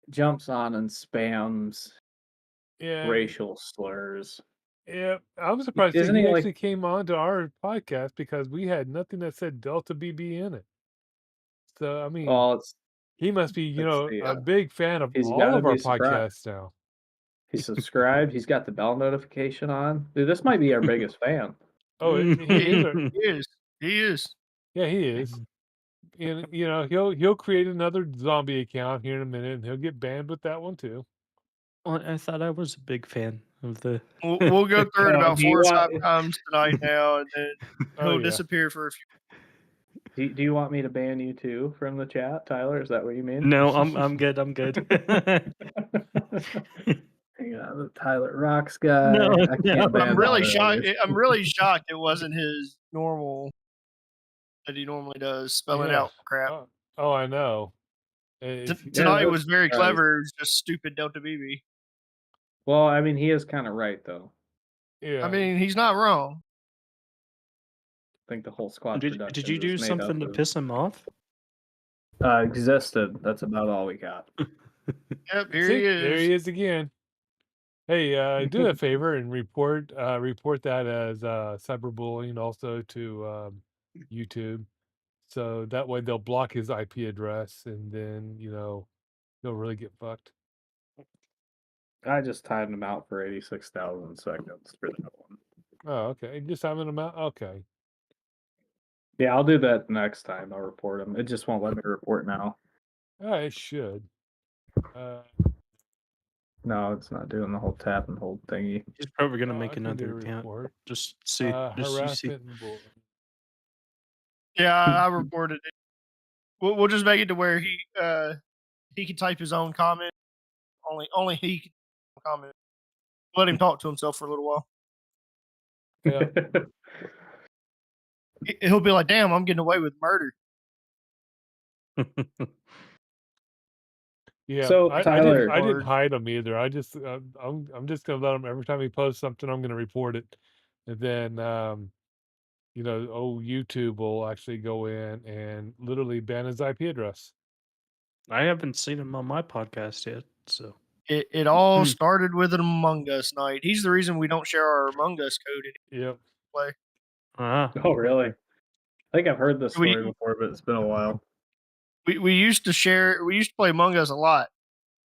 jumps on and spams Yeah. racial slurs. Yeah. I was surprised that Isn't he he like- actually came on to our podcast because we had nothing that said Delta BB in it. So I mean, Well, it's he must be, let's see, a big fan of he's all gotta of our be surprised. podcasts now. He's subscribed. He's got the bell notification on. Dude, this might be our biggest fan. Oh, he is. He is. He is. Yeah, he is. And he'll create another zombie account here in a minute, and he'll get banned with that one too. Well, I thought I was a big fan of the. We'll go through it No, about do you 4 or 5 want- times tonight now, and then Oh, he'll yeah. disappear for a few. Do you want me to ban you too from the chat, Tyler? Is that what you mean? No, I'm good. I'm good. Hang on, the Tyler Rocks guy. No, I can't ban I'm really moderators. shocked. I'm really shocked it wasn't his normal that he normally does, spelling Yeah. out crap. Oh, I know. Tonight that's was very right. clever. It was just stupid Delta BB. Well, I mean, he is kind of right though. Yeah. I mean, he's not wrong. I think the whole squad did production you do is made something up to of- piss him off? Existed. That's about all we got. Yep, here See, he is. there he is again. Hey, do a favor and report that as cyberbullying also to YouTube, so that way they'll block his IP address, and then he'll really get fucked. I just timed him out for 86,000 seconds for that one. Oh, okay. Just having them out. Okay. Yeah, I'll do that next time. I'll report them. It just won't let me report now. It should. No, it's not doing the whole tap and hold thingy. He's probably gonna I make can do another a account. report. Just see. Just you see. Harassment and bullying. Yeah, I reported it. We'll just make it to where he can type his own comment. Only he can comment. Let him talk to himself for a little while. Yeah. He'll be like, "Damn, I'm getting away with murder." Yeah, So, I Tyler- didn't hide them either. I just I'm just gonna let him every time he posts something. I'm gonna report it, and then YouTube will actually go in and literally ban his IP address. I haven't seen him on my podcast yet, so It all started with an Among Us night. He's the reason we don't share our Among Us code Yep. anymore. Oh, really? I think I've heard this We- story before, but it's been a while. We used to play Among Us a lot,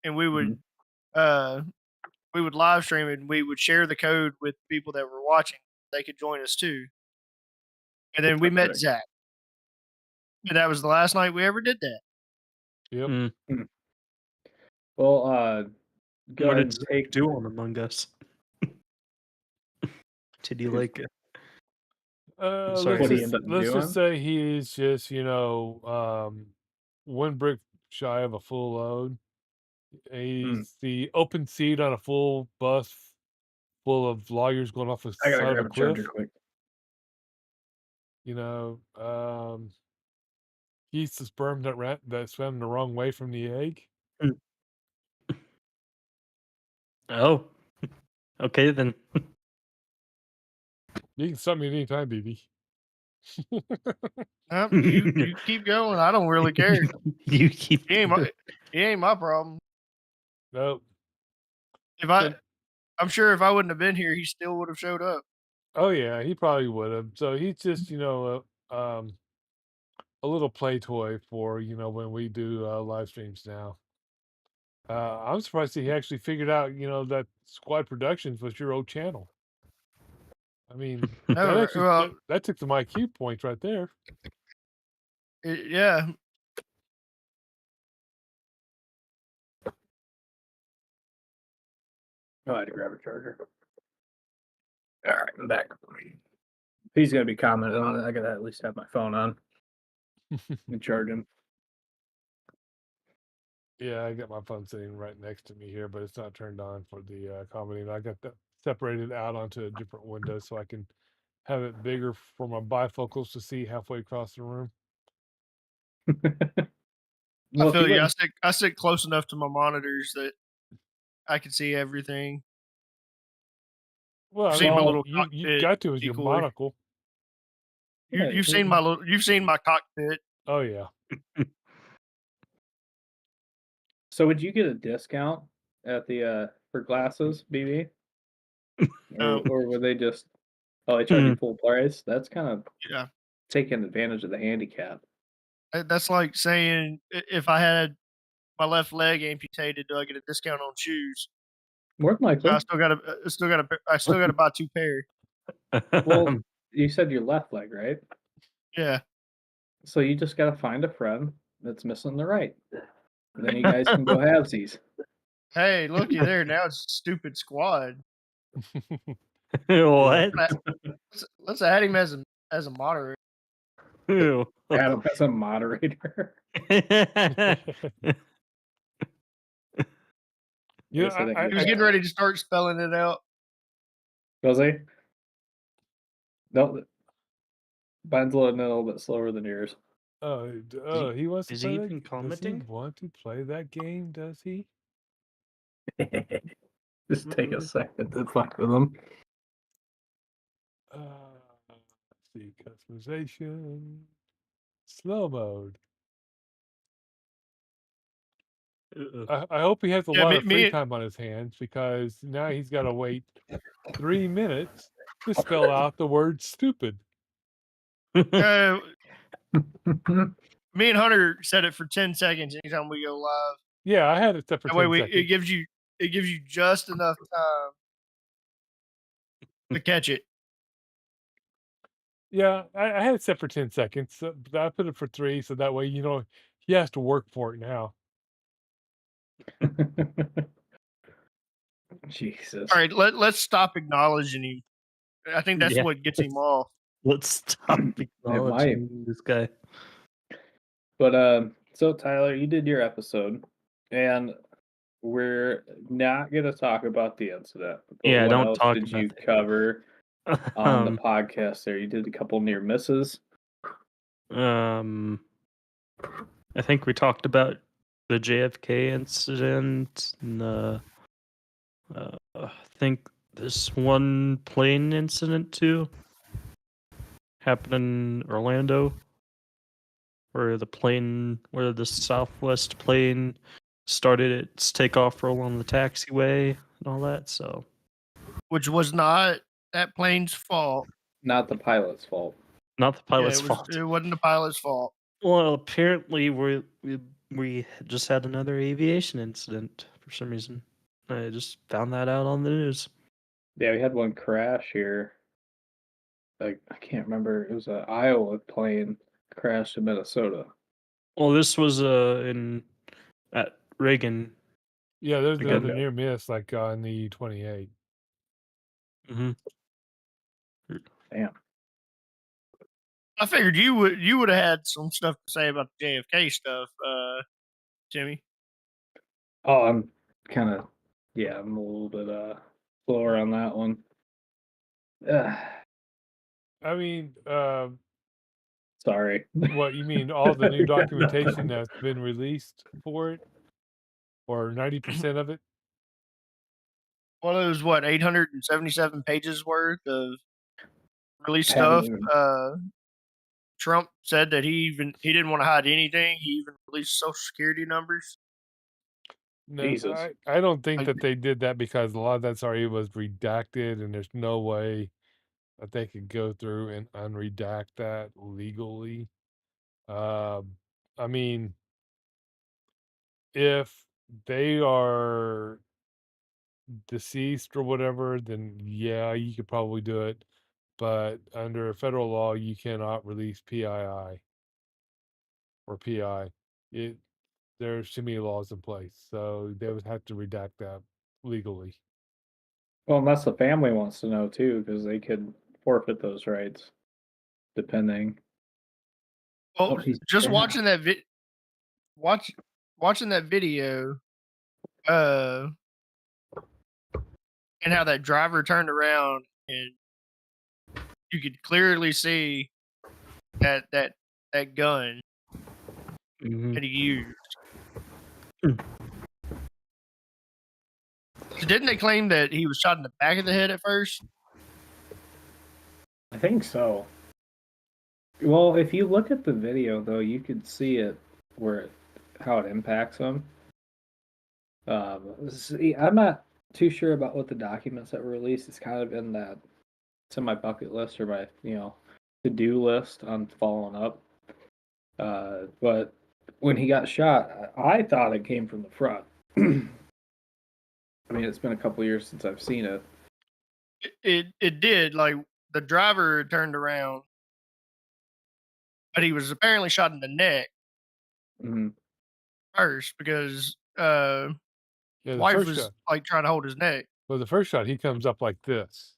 and we would live stream it, and we would share the code with people that were watching. They could join us too. And then we met Perfect. Zach. And that was the last night we ever did that. Yep. Well, go what ahead did and Zach do on Among Us? Did you like it? Sorry. What he ended up let's doing? just say he's just one brick shy of a full load. He's the open seat on a full bus full of lawyers going off the I gotta side of grab a a charger cliff. quick. He's the sperm that swam the wrong way from the egg. Oh, okay then. You can stop me anytime, BB. You keep going. I don't really care. You keep. He ain't my problem. Nope. I'm sure if I wouldn't have been here, he still would have showed up. Oh yeah, he probably would have. So he's just a little play toy for when we do live streams now. I'm surprised he actually figured out that Squad Productions was your old channel. I mean, that took some IQ points right there. Yeah. Oh, I had to grab a charger. All right, I'm back. He's gonna be commenting on it. I gotta at least have my phone on and charge him. Yeah, I got my phone sitting right next to me here, but it's not turned on for the comedy. I got that separated out onto a different window so I can have it bigger for my bifocals to see halfway across the room. Well, I feel you. I sit close enough to my monitors that I can see everything. Well, Seen my little you've got to with your decoy. monocle. You've seen my cockpit. Oh yeah. So would you get a discount at the for glasses, BB? Or would they just they charge you full price? That's kind of taking advantage of the handicap. That's like saying if I had my left leg amputated, do I get a discount on shoes? More than likely. I still got to buy 2 pair. Well, you said your left leg, right? Yeah. So you just gotta find a friend that's missing the right. And then you guys can go halvesies. Hey, looky there. Now it's stupid squad. What? Let's add him as a moderator. Ew. Add him as a moderator. He was getting ready to start spelling it out. Was he? No. Mine's loading a little bit slower than yours. He wants to Is play he that- even commenting? Does he want to play that game? Does he? Just take a second to fuck with him. Let's see, customization, slow mode. I hope he has a lot of free time on his hands because now he's got to wait 3 minutes to spell out the word stupid. Me and Hunter set it for 10 seconds anytime we go live. Yeah, I had it set for That 10 way seconds. it gives you just enough time to catch it. Yeah, I had it set for 10 seconds, but I put it for 3, so that way, he has to work for it now. Jesus. All right, let's stop acknowledging him. I think that's Yeah. what gets him off. Let's stop might. acknowledging this guy. But so Tyler, you did your episode, and we're not gonna talk about the incident. But Yeah, what don't else talk did about you that. cover on the Um, podcast there? You did a couple near misses. um, I think we talked about the JFK incident and I think this one plane incident too happened in Orlando, where the Southwest plane started its takeoff roll on the taxiway and all that. So Which was not that plane's fault. Not the pilot's fault. not the Yeah, pilot's fault. it wasn't the pilot's fault. Well, apparently we just had another aviation incident for some reason. I just found that out on the news. Yeah, we had one crash here. Like I can't remember. It was an Iowa plane crashed in Minnesota. Well, this was at Reagan. Yeah, there's Again. another near miss, like on the 28. Mm-hmm. Damn. I figured you would have had some stuff to say about the JFK stuff, Jimmy. Oh, I'm kind of I'm a little bit slower on that one. I mean, Sorry. what you mean? All the new documentation that's been released for it, or 90% of it? Well, it was what 877 pages worth of released Haven't stuff. even- Trump said that he didn't want to hide anything. He even released Social Security numbers. No, Jesus. I don't think Like- that they did that because a lot of that's already was redacted, and there's no way that they could go through and unredact that legally. I mean, if they are deceased or whatever, then yeah, you could probably do it. But under federal law, you cannot release PII or PI. It There's too many laws in place, so they would have to redact that legally. Well, unless the family wants to know too, because they could forfeit those rights, depending. Well, Oh, he's just down. watching that watching that video, and how that driver turned around and you could clearly see that gun Mm-hmm. that he used. Hmm. So didn't they claim that he was shot in the back of the head at first? I think so. Well, if you look at the video, though, you could see it how it impacts them. See, I'm not too sure about what the documents that were released. It's kind of in that it's in my bucket list or my to-do list on following up. But when he got shot, I thought it came from the front. I mean, it's been a couple years since I've seen it. It did. Like the driver turned around, but he was apparently shot in the neck Mhm. first because Yeah, his the wife first was shot. like trying to hold his neck. Well, the first shot, he comes up like this.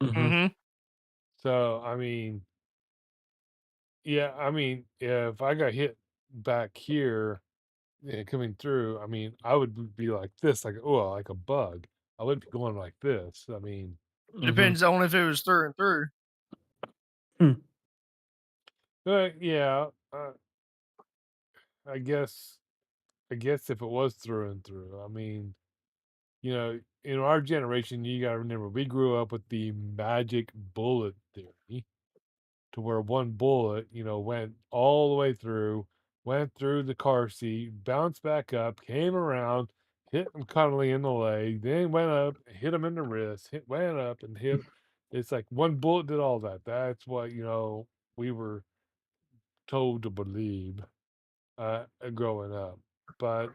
Mm-hmm. Mm-hmm. So, I mean, yeah, I mean, if I got hit back here coming through, I mean, I would be like this, like a bug. I wouldn't be going like this. I mean, It depends on if it was through and through. but yeah, I guess if it was through and through, I mean, in our generation, you gotta remember we grew up with the magic bullet theory, to where one bullet, went all the way through, went through the car seat, bounced back up, came around, hit him cunningly in the leg, then went up, hit him in the wrist, went up and hit. It's like one bullet did all that. That's what we were told to believe growing up. But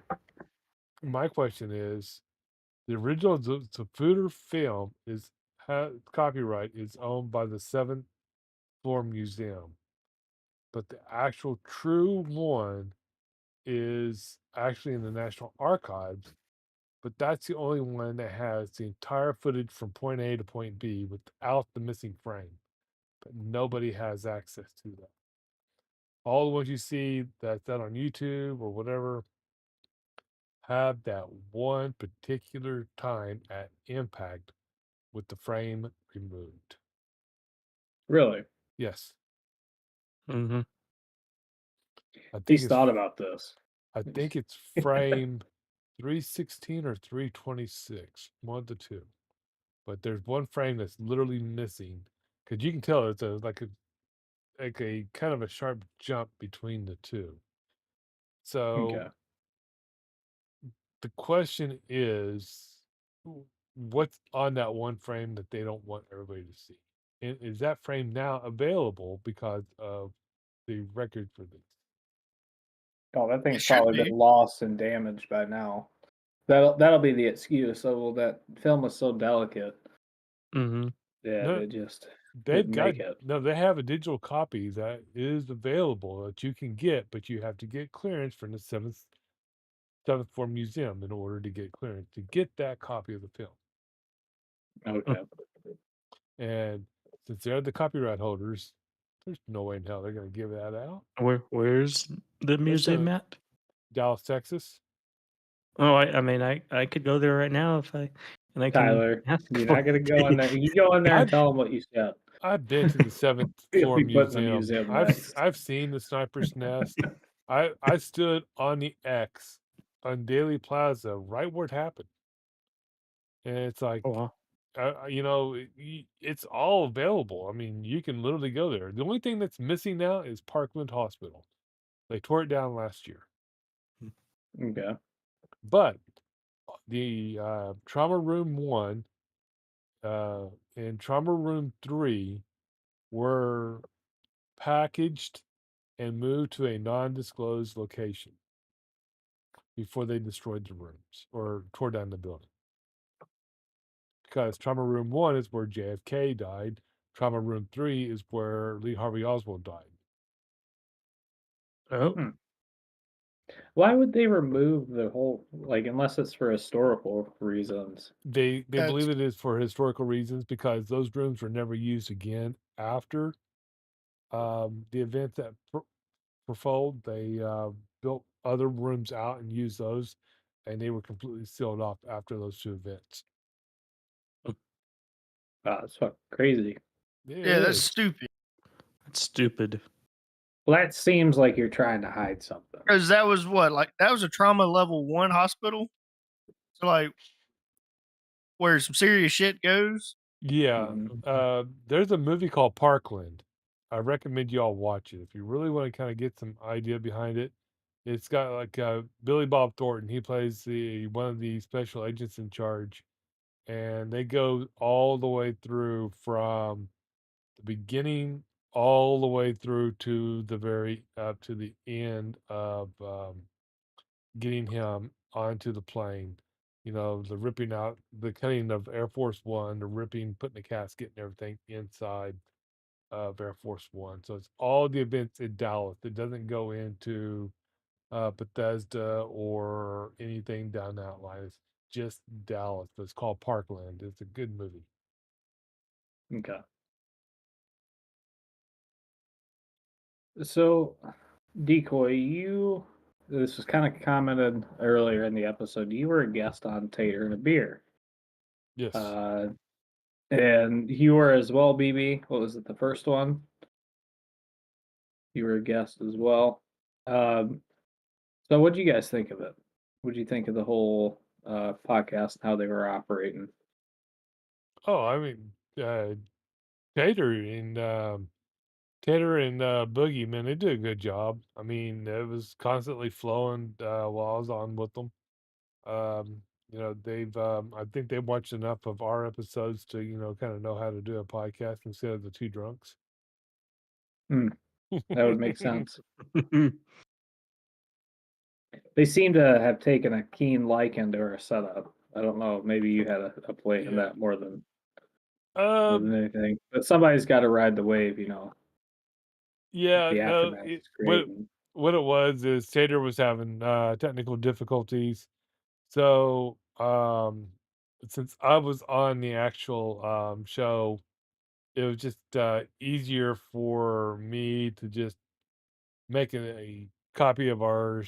my question is, the original Zapruder film copyright is owned by the floor museum, but the actual true one is actually in the National Archives. But that's the only one that has the entire footage from point A to point B without the missing frame. But nobody has access to that. All the ones you see that's done on YouTube or whatever have that one particular time at impact with the frame removed. Really? Yes, Mm-hmm. I think He's it's thought about this. I think it's frame 316 or 326, one of the two. But there's one frame that's literally missing because you can tell it's like a kind of a sharp jump between the two. So Okay. the question is, what's on that one frame that they don't want everybody to see? And is that frame now available because of the record for this? Oh, that It thing's should probably be. been lost and damaged by now. That'll be the excuse. So well, that film was so delicate. Mm-hmm. Yeah, No, they just they've didn't got make it. no. They have a digital copy that is available that you can get, but you have to get clearance from the seventh floor museum in order to get clearance to get that copy of the film. Okay. And since they're the copyright holders, there's no way in hell they're going to give that out. Where's the It's museum at? Dallas, Texas. Oh, I mean, I could go there right now if I can Tyler, ask you're for not gonna it. go in there. You go in there and I've tell them what you said. I've been to the seventh You'll floor be put in the museum. museum next. I've seen the sniper's nest. I stood on the X on Daily Plaza right where it happened, and it's like Oh, wow. it's all available. I mean, you can literally go there. The only thing that's missing now is Parkland Hospital. They tore it down last year, Okay. but the trauma room 1 and trauma room 3 were packaged and moved to a non-disclosed location before they destroyed the rooms or tore down the building. Because trauma room 1 is where JFK died. Trauma room 3 is where Lee Harvey Oswald died. Oh, Hmm. Why would they remove the whole unless it's for historical reasons? They That's believe it is for historical reasons because those rooms were never used again after the event that Fold. They built other rooms out and used those, and they were completely sealed off after those two events. It's fucking crazy. It yeah, that's is. stupid. that's stupid. Well, that seems like you're trying to hide something. Because that was that was a trauma level 1 hospital. So where some serious shit goes. Yeah. Mhm. There's a movie called Parkland. I recommend you all watch it if you really want to kind of get some idea behind it. It's got Billy Bob Thornton. He plays the one of the special agents in charge, and they go all the way through from the beginning all the way through to the very up to the end of getting him onto the plane. You know, the ripping out, the cutting of Air Force One, the ripping, putting the casket and everything inside of Air Force One. So it's all the events in Dallas. It doesn't go into Bethesda or anything down that line. It's just Dallas. But it's called Parkland. It's a good movie. Okay. So, Decoy, this was kind of commented earlier in the episode. You were a guest on Tater and a Beer. Yes. And you were as well, BB. What was it, the first one? You were a guest as well. So what do you guys think of it? What do you think of the whole podcast and how they were operating? Oh, I mean, Tater and Boogie, man, they did a good job. I mean, it was constantly flowing while I was on with them. They've I think they've watched enough of our episodes to kind of know how to do a podcast instead of the two drunks. Hmm, that would make sense. They seem to have taken a keen liking to our setup. I don't know. Maybe you had a play in Yeah. that more than Um, anything. But somebody's got to ride the wave, you know. Yeah, The no, aftermath it, is great. And, what it was is Tater was having technical difficulties. So, since I was on the actual show, it was just easier for me to just make a copy of our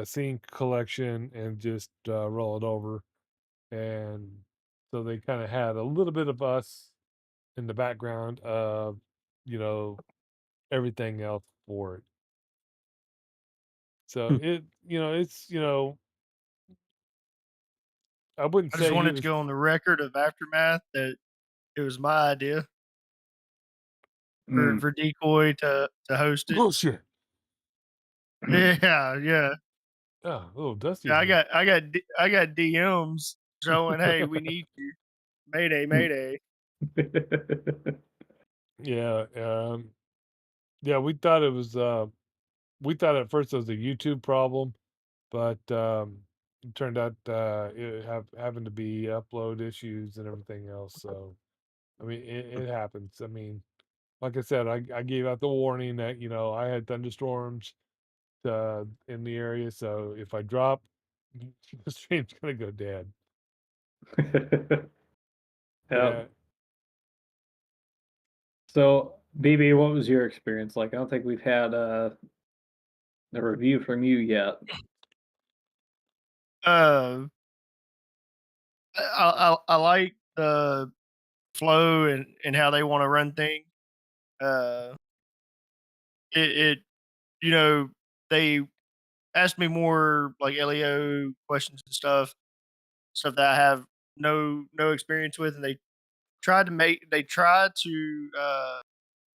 scene collection and just roll it over. And so they kind of had a little bit of us in the background of, you know, everything else for it. So I wouldn't I just say he wanted to was go on the record of Aftermath that it was my idea mm. for Decoy to host it. bullshit. Yeah, yeah. Oh, Dusty Yeah, in here. I got DMs showing, "Hey, we need you. Mayday, mayday." Yeah, yeah. We thought at first it was a YouTube problem, but it turned out it having to be upload issues and everything else. So I mean, it happens. I mean, like I said, I gave out the warning that I had thunderstorms in the area, so if I drop, the stream's gonna go dead. Yep. Yeah. So, BB, what was your experience like? I don't think we've had a review from you yet. Uh, I like the flow and how they want to run things. Uh, it you know they asked me more like LEO questions and stuff that I have no experience with, and they tried to make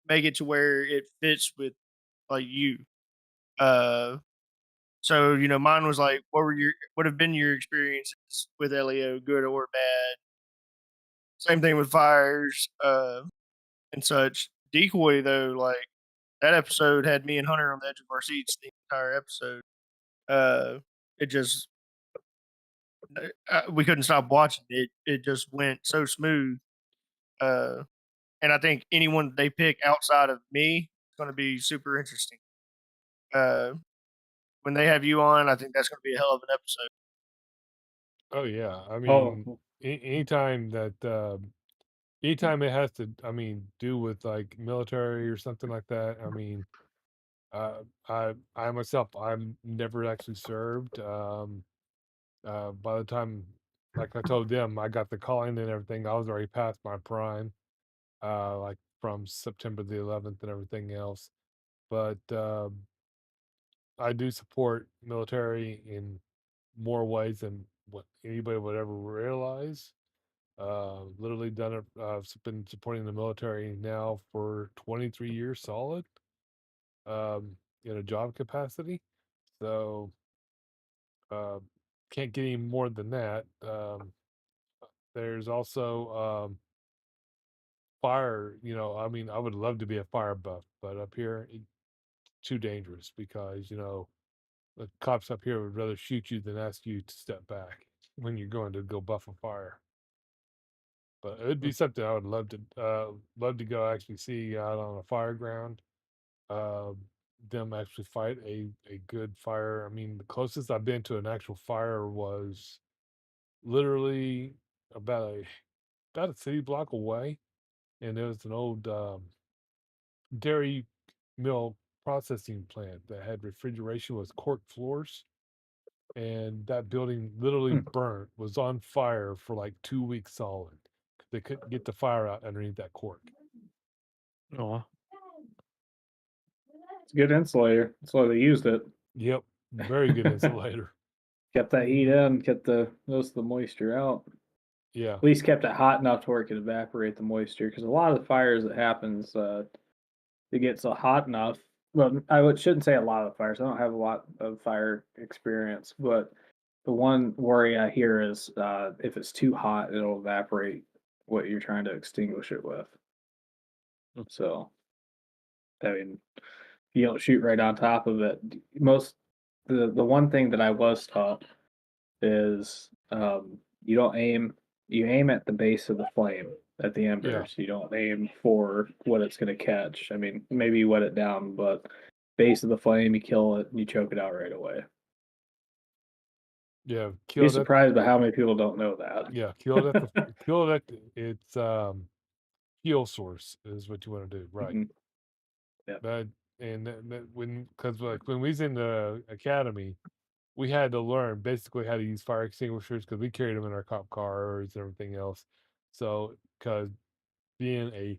it to where it fits with like you. Uh, so mine was like, what have been your experiences with LEO, good or bad? Same thing with fires and such. Decoy though, like that episode had me and Hunter on the edge of our seats the entire episode. Uh, it just we couldn't stop watching it. It just went so smooth. Uh, and I think anyone they pick outside of me is going to be super interesting. Uh, when they have you on, I think that's going to be a hell of an episode. Oh yeah. I Oh, mean, anytime anytime it has to, I mean, do with like military or something like that. I mean, I myself, I'm never actually served. By the time, like I told them, I got the calling and everything, I was already past my prime. Like from September the 11th and everything else. But I do support military in more ways than what anybody would ever realize. Literally done it. I've been supporting the military now for 23 years solid, in a job capacity. So uh, can't get any more than that. There's also fire. I mean, I would love to be a fire buff, but up here it's too dangerous because the cops up here would rather shoot you than ask you to step back when you're going to go buff a fire. But it'd be something I would love to go actually see out on a fire ground. Uh, them actually fight a good fire. I mean, the closest I've been to an actual fire was literally about a about a city block away, and there was an old dairy mill processing plant that had refrigeration with cork floors, and that building literally burnt, was on fire for like 2 weeks solid. They couldn't get the fire out underneath that cork. Oh, it's a good insulator. That's why they used it. Yep, very good insulator. Kept that heat in, kept most of the moisture out. Yeah. At least kept it hot enough to where it could evaporate the moisture. Because a lot of the fires that happens, it gets so hot enough. Well, shouldn't say a lot of fires. I don't have a lot of fire experience, but the one worry I hear is if it's too hot, it'll evaporate what you're trying to extinguish it with. So, I mean, you don't shoot right on top of it. The one thing that I was taught is you don't aim you aim at the base of the flame, at the embers. You don't aim for what it's going to catch. I mean, maybe you wet it down, but base of the flame, you kill it, and you choke it out right away. Yeah, Be kill it. surprised by how many people don't know that. Yeah, kill it at the kill it at its fuel source is what you want to do, right? Mhm. Yep. But and when because like when we was in the academy, we had to learn basically how to use fire extinguishers because we carried them in our cop cars and everything else. So because being a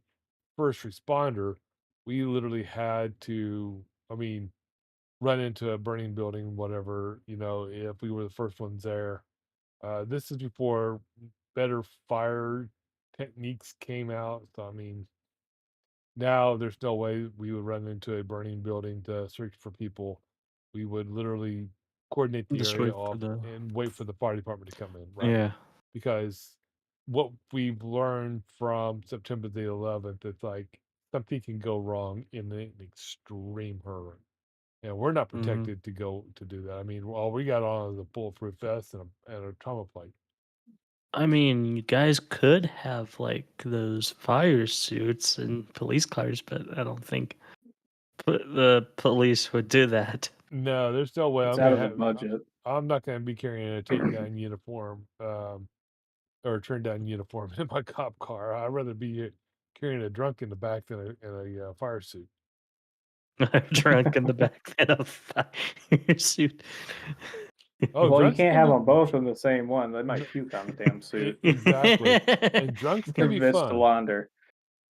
first responder, we literally had to, I mean, run into a burning building, whatever, if we were the first ones there. This is before better fire techniques came out. So, I mean, now there's no way we would run into a burning building to search for people. We would literally coordinate the Just area wait for off the and wait for the fire department to come in, right? yeah. Because what we've learned from September the 11th, it's like something can go wrong in an extreme hurry. And we're not Mhm. protected to go to do that. I mean, all we got on is a bulletproof vest and a trauma plate. I mean, you guys could have like those fire suits and police cars, but I don't think the police would do that. No, there's no way It's I'm out gonna of the have. budget. I'm not gonna be carrying a takedown uniform, or a turn down uniform in my cop car. I'd rather be carrying a drunk in the back than a fire suit. Drunk in the back in a fire suit. Oh, Well, you drunks can't can have be them both in the same one. They n- might puke on the damn suit. exactly, and drunks can be Vista fun. launder.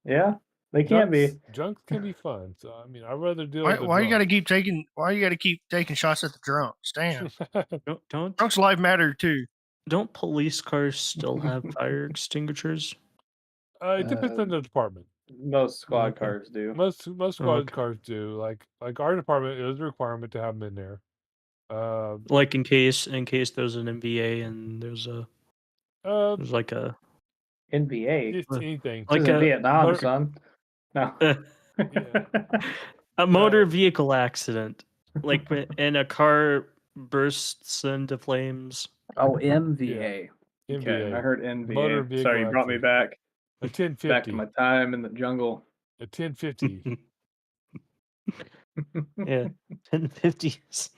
Yeah, they can Drunks be. drunks can be fun. So I mean, I'd rather deal Why, with the why you got to drunk. keep taking? Why you got to keep taking shots at the drunks? Damn, don't drunks' life matter too. don't police cars still have fire extinguishers? It depends on the department. Most squad Okay. cars do. Most squad Okay. cars do. Like our department, it was a requirement to have them in there. Like in case there's an MVA and there's Uh, like a NBA. just uh, anything. This like isn't a Vietnam, Motor, son. No. yeah. a motor No, vehicle accident, like and a car bursts into flames. Oh, yeah. MVA. Okay, I NBA, heard motor NBA. vehicle Sorry, you brought me accident. back A back to 1050. my time in the jungle. A 1050. Yeah, 1050s.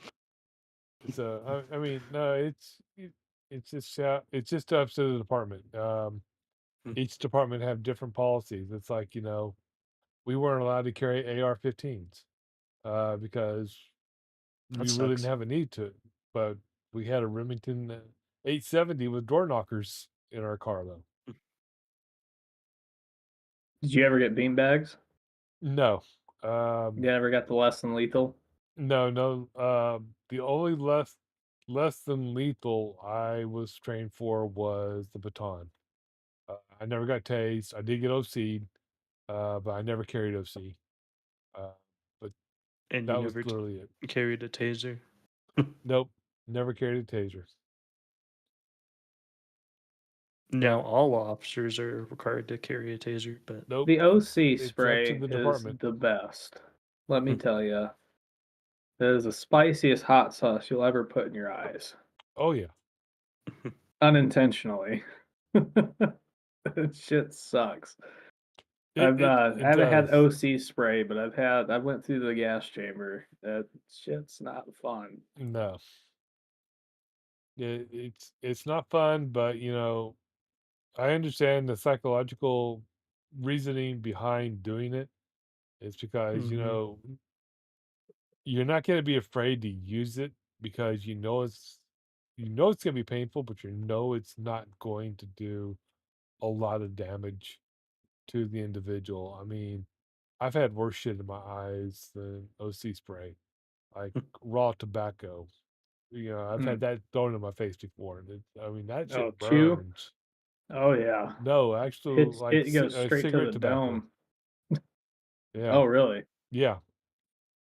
So I mean, no, it's just up to the department. Hmm. Each department have different policies. It's like we weren't allowed to carry AR-15s because That we really didn't sucks. have a need to. But we had a Remington 870 with door knockers in our car, though. Did you ever get beanbags? No, You ever got the less than lethal? no. The only less than lethal I was trained for was the baton. I never got tased. I did get OC'd, but I never carried OC. Uh, but And you that was never literally it. carried a taser. Nope, never carried a taser. Now But all officers are required to carry a taser, but nope, The OC it's up to spray the is department. the best. Let me Hmm. tell you, that is the spiciest hot sauce you'll ever put in your eyes. Oh yeah, Unintentionally. That shit sucks. it I it haven't had does. OC spray, but I went through the gas chamber. That shit's not fun. No, it's not fun, but I understand the psychological reasoning behind doing it. It's because Mhm. you're not going to be afraid to use it because it's going to be painful, but it's not going to do a lot of damage to the individual. I mean, I've had worse shit in my eyes than OC spray, like raw tobacco. I've had Mm. that thrown in my face before, and I mean that Oh, shit chew? burns. Oh yeah. No, actual like It goes straight to cigarette the tobacco. dome. Yeah, Oh really? yeah, like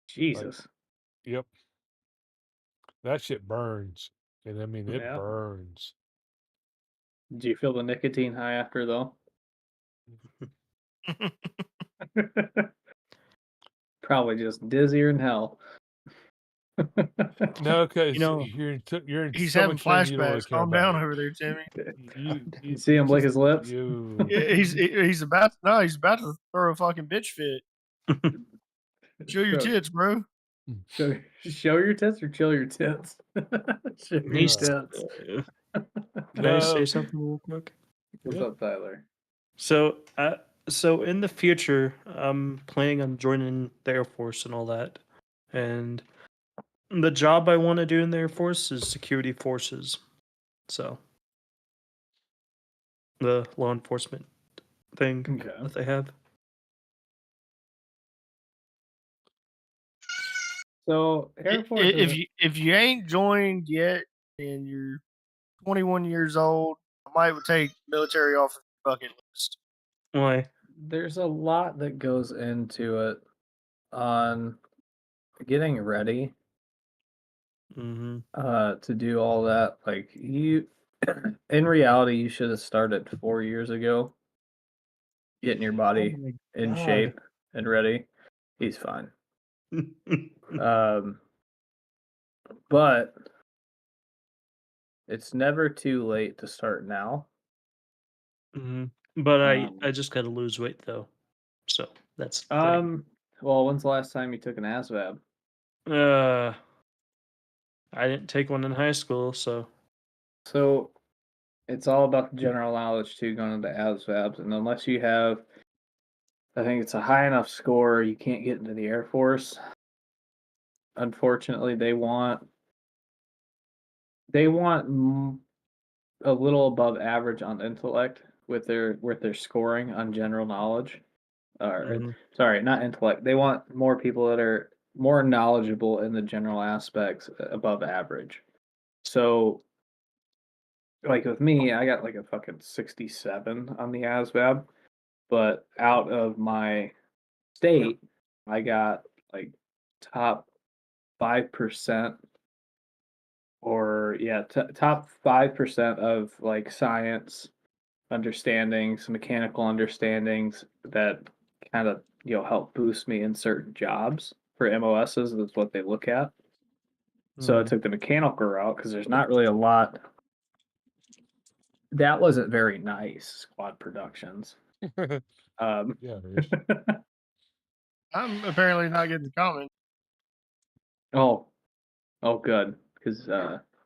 Jesus. yep, that shit burns, and I mean it Yeah. burns. Do you feel the nicotine high after though? Probably just dizzier than hell. No, because You know, you're in He's so having much pain you don't really flashbacks. care Calm about down it. over there, Timmy. You see him lick his lips? You. Yeah, he's about to throw a fucking bitch fit. Show your tits, bro. Show your tits or chill your tits? Show your he's. tits. Can I say No. something real quick? What's Yep. up, Tyler? So in the future, I'm planning on joining the Air Force and all that. And the job I want to do in the Air Force is security forces. So the law enforcement thing Okay. that they have. So Air Force If you ain't joined yet and you're 21 years old, I might take military off of your bucket list. Why? there's a lot that goes into it on getting ready Mm-hmm. to do all that. Like you, in reality, you should have started 4 years ago, getting your Oh body my in god. shape and ready. He's fine. Um, but it's never too late to start now. hmm But I Um, just got to lose weight though, so that's the well, when's the last time you took an ASVAB? thing. I didn't take one in high school, so So it's all about the general knowledge too, going into ASVABs, and unless you have, I think it's a high enough score, you can't get into the Air Force. Unfortunately, they want a little above average on intellect with their scoring on general knowledge. Or mhm. sorry, not intellect. They want more people that are more knowledgeable in the general aspects above average. So, like with me, I got like a fucking 67 on the ASVAB, but out of my state, I got like top 5%, or yeah, top 5% of like science understandings, mechanical understandings that kind of help boost me in certain jobs for MOSs. Is what they look at. So I Mhm. took the mechanical route because there's not really a lot. That wasn't very nice. Squad Productions. Um, Yeah, it is. I'm apparently not getting the comment. oh, good, because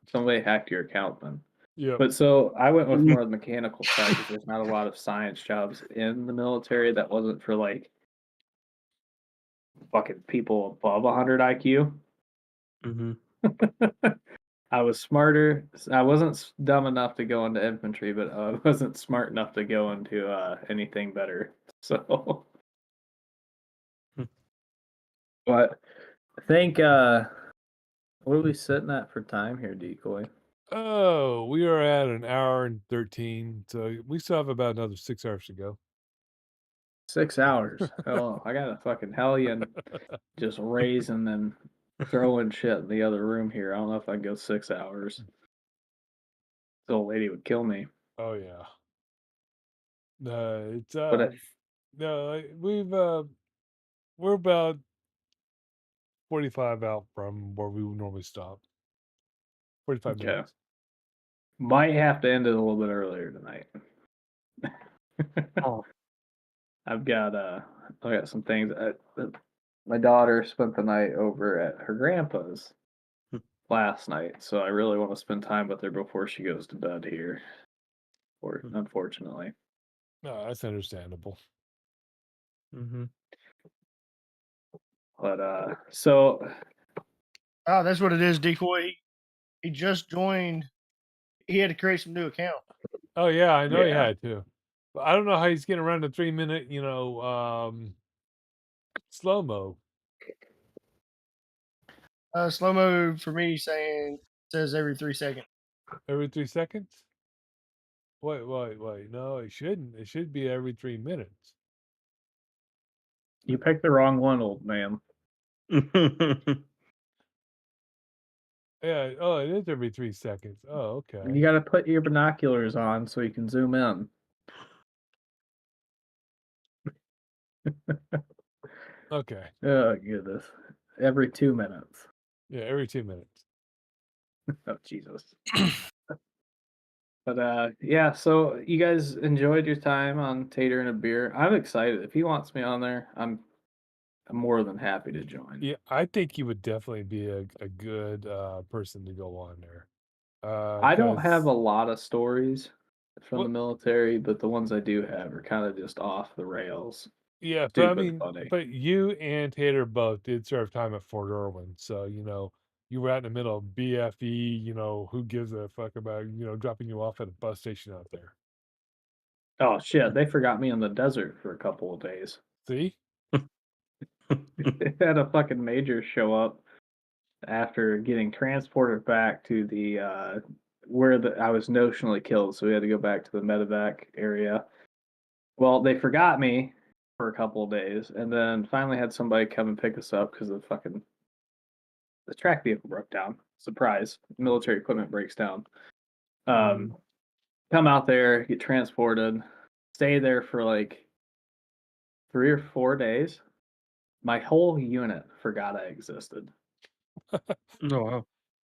somebody hacked your account then. Yep. But so I went with more of the mechanical side because there's not a lot of science jobs in the military that wasn't for like fucking people above 100 IQ. Mhm. I was smarter. I wasn't dumb enough to go into infantry, but I wasn't smart enough to go into anything better. So, Hmm. but I think what are we sitting at for time here, Decoy? Oh, we are at an hour and 13, so we still have about another 6 hours to go. 6 hours. Oh, I got a fucking hellion just raising and throwing shit in the other room here. I don't know if I can go 6 hours. The old lady would kill me. Oh yeah. It's But no, we're about 45 out from where we would normally stop. 45 okay, minutes. might have to end it a little bit earlier tonight. Oh. I got some things. My daughter spent the night over at her grandpa's Hmm. last night, so I really want to spend time with her before she goes to bed here. Or Hmm. unfortunately, No, that's understandable. Mhm. but so Oh, that's what it is, Decoy. He just joined. He had to create some new account. Oh yeah, I know he yeah, had to. But I don't know how he's getting around the 3 minute, slow mo. Slow mo for me saying says every 3 seconds. Every 3 seconds? Wait. No, it shouldn't. It should be every 3 minutes. you picked the wrong one, old man. Yeah. Oh, it is every 3 seconds. Oh, You okay. got to put your binoculars on so you can zoom in. Okay. Oh goodness, every 2 minutes. Yeah, every 2 minutes. Oh Jesus. But yeah, so you guys enjoyed your time on Tater and a Beer. I'm excited. If he wants me on there, I'm more than happy to join. Yeah, I think you would definitely be a good person to go on there. I don't have a 'Cause lot of stories from the well, military, but the ones I do have are kind of just off the rails. yeah, but I Stupid mean, funny. but you and Tater both did serve time at Fort Irwin, so you were out in the middle of BFE. Who gives a fuck about dropping you off at a bus station out there? Oh shit, they forgot me in the desert for a couple of days. See, They had a fucking major show up after getting transported back to the where I was notionally killed, so we had to go back to the medevac area. Well, they forgot me for a couple of days, and then finally had somebody come and pick us up because the track vehicle broke down. Surprise! Military equipment breaks down. Come out there, get transported, stay there for like 3 or 4 days. My whole unit forgot I existed. Oh wow.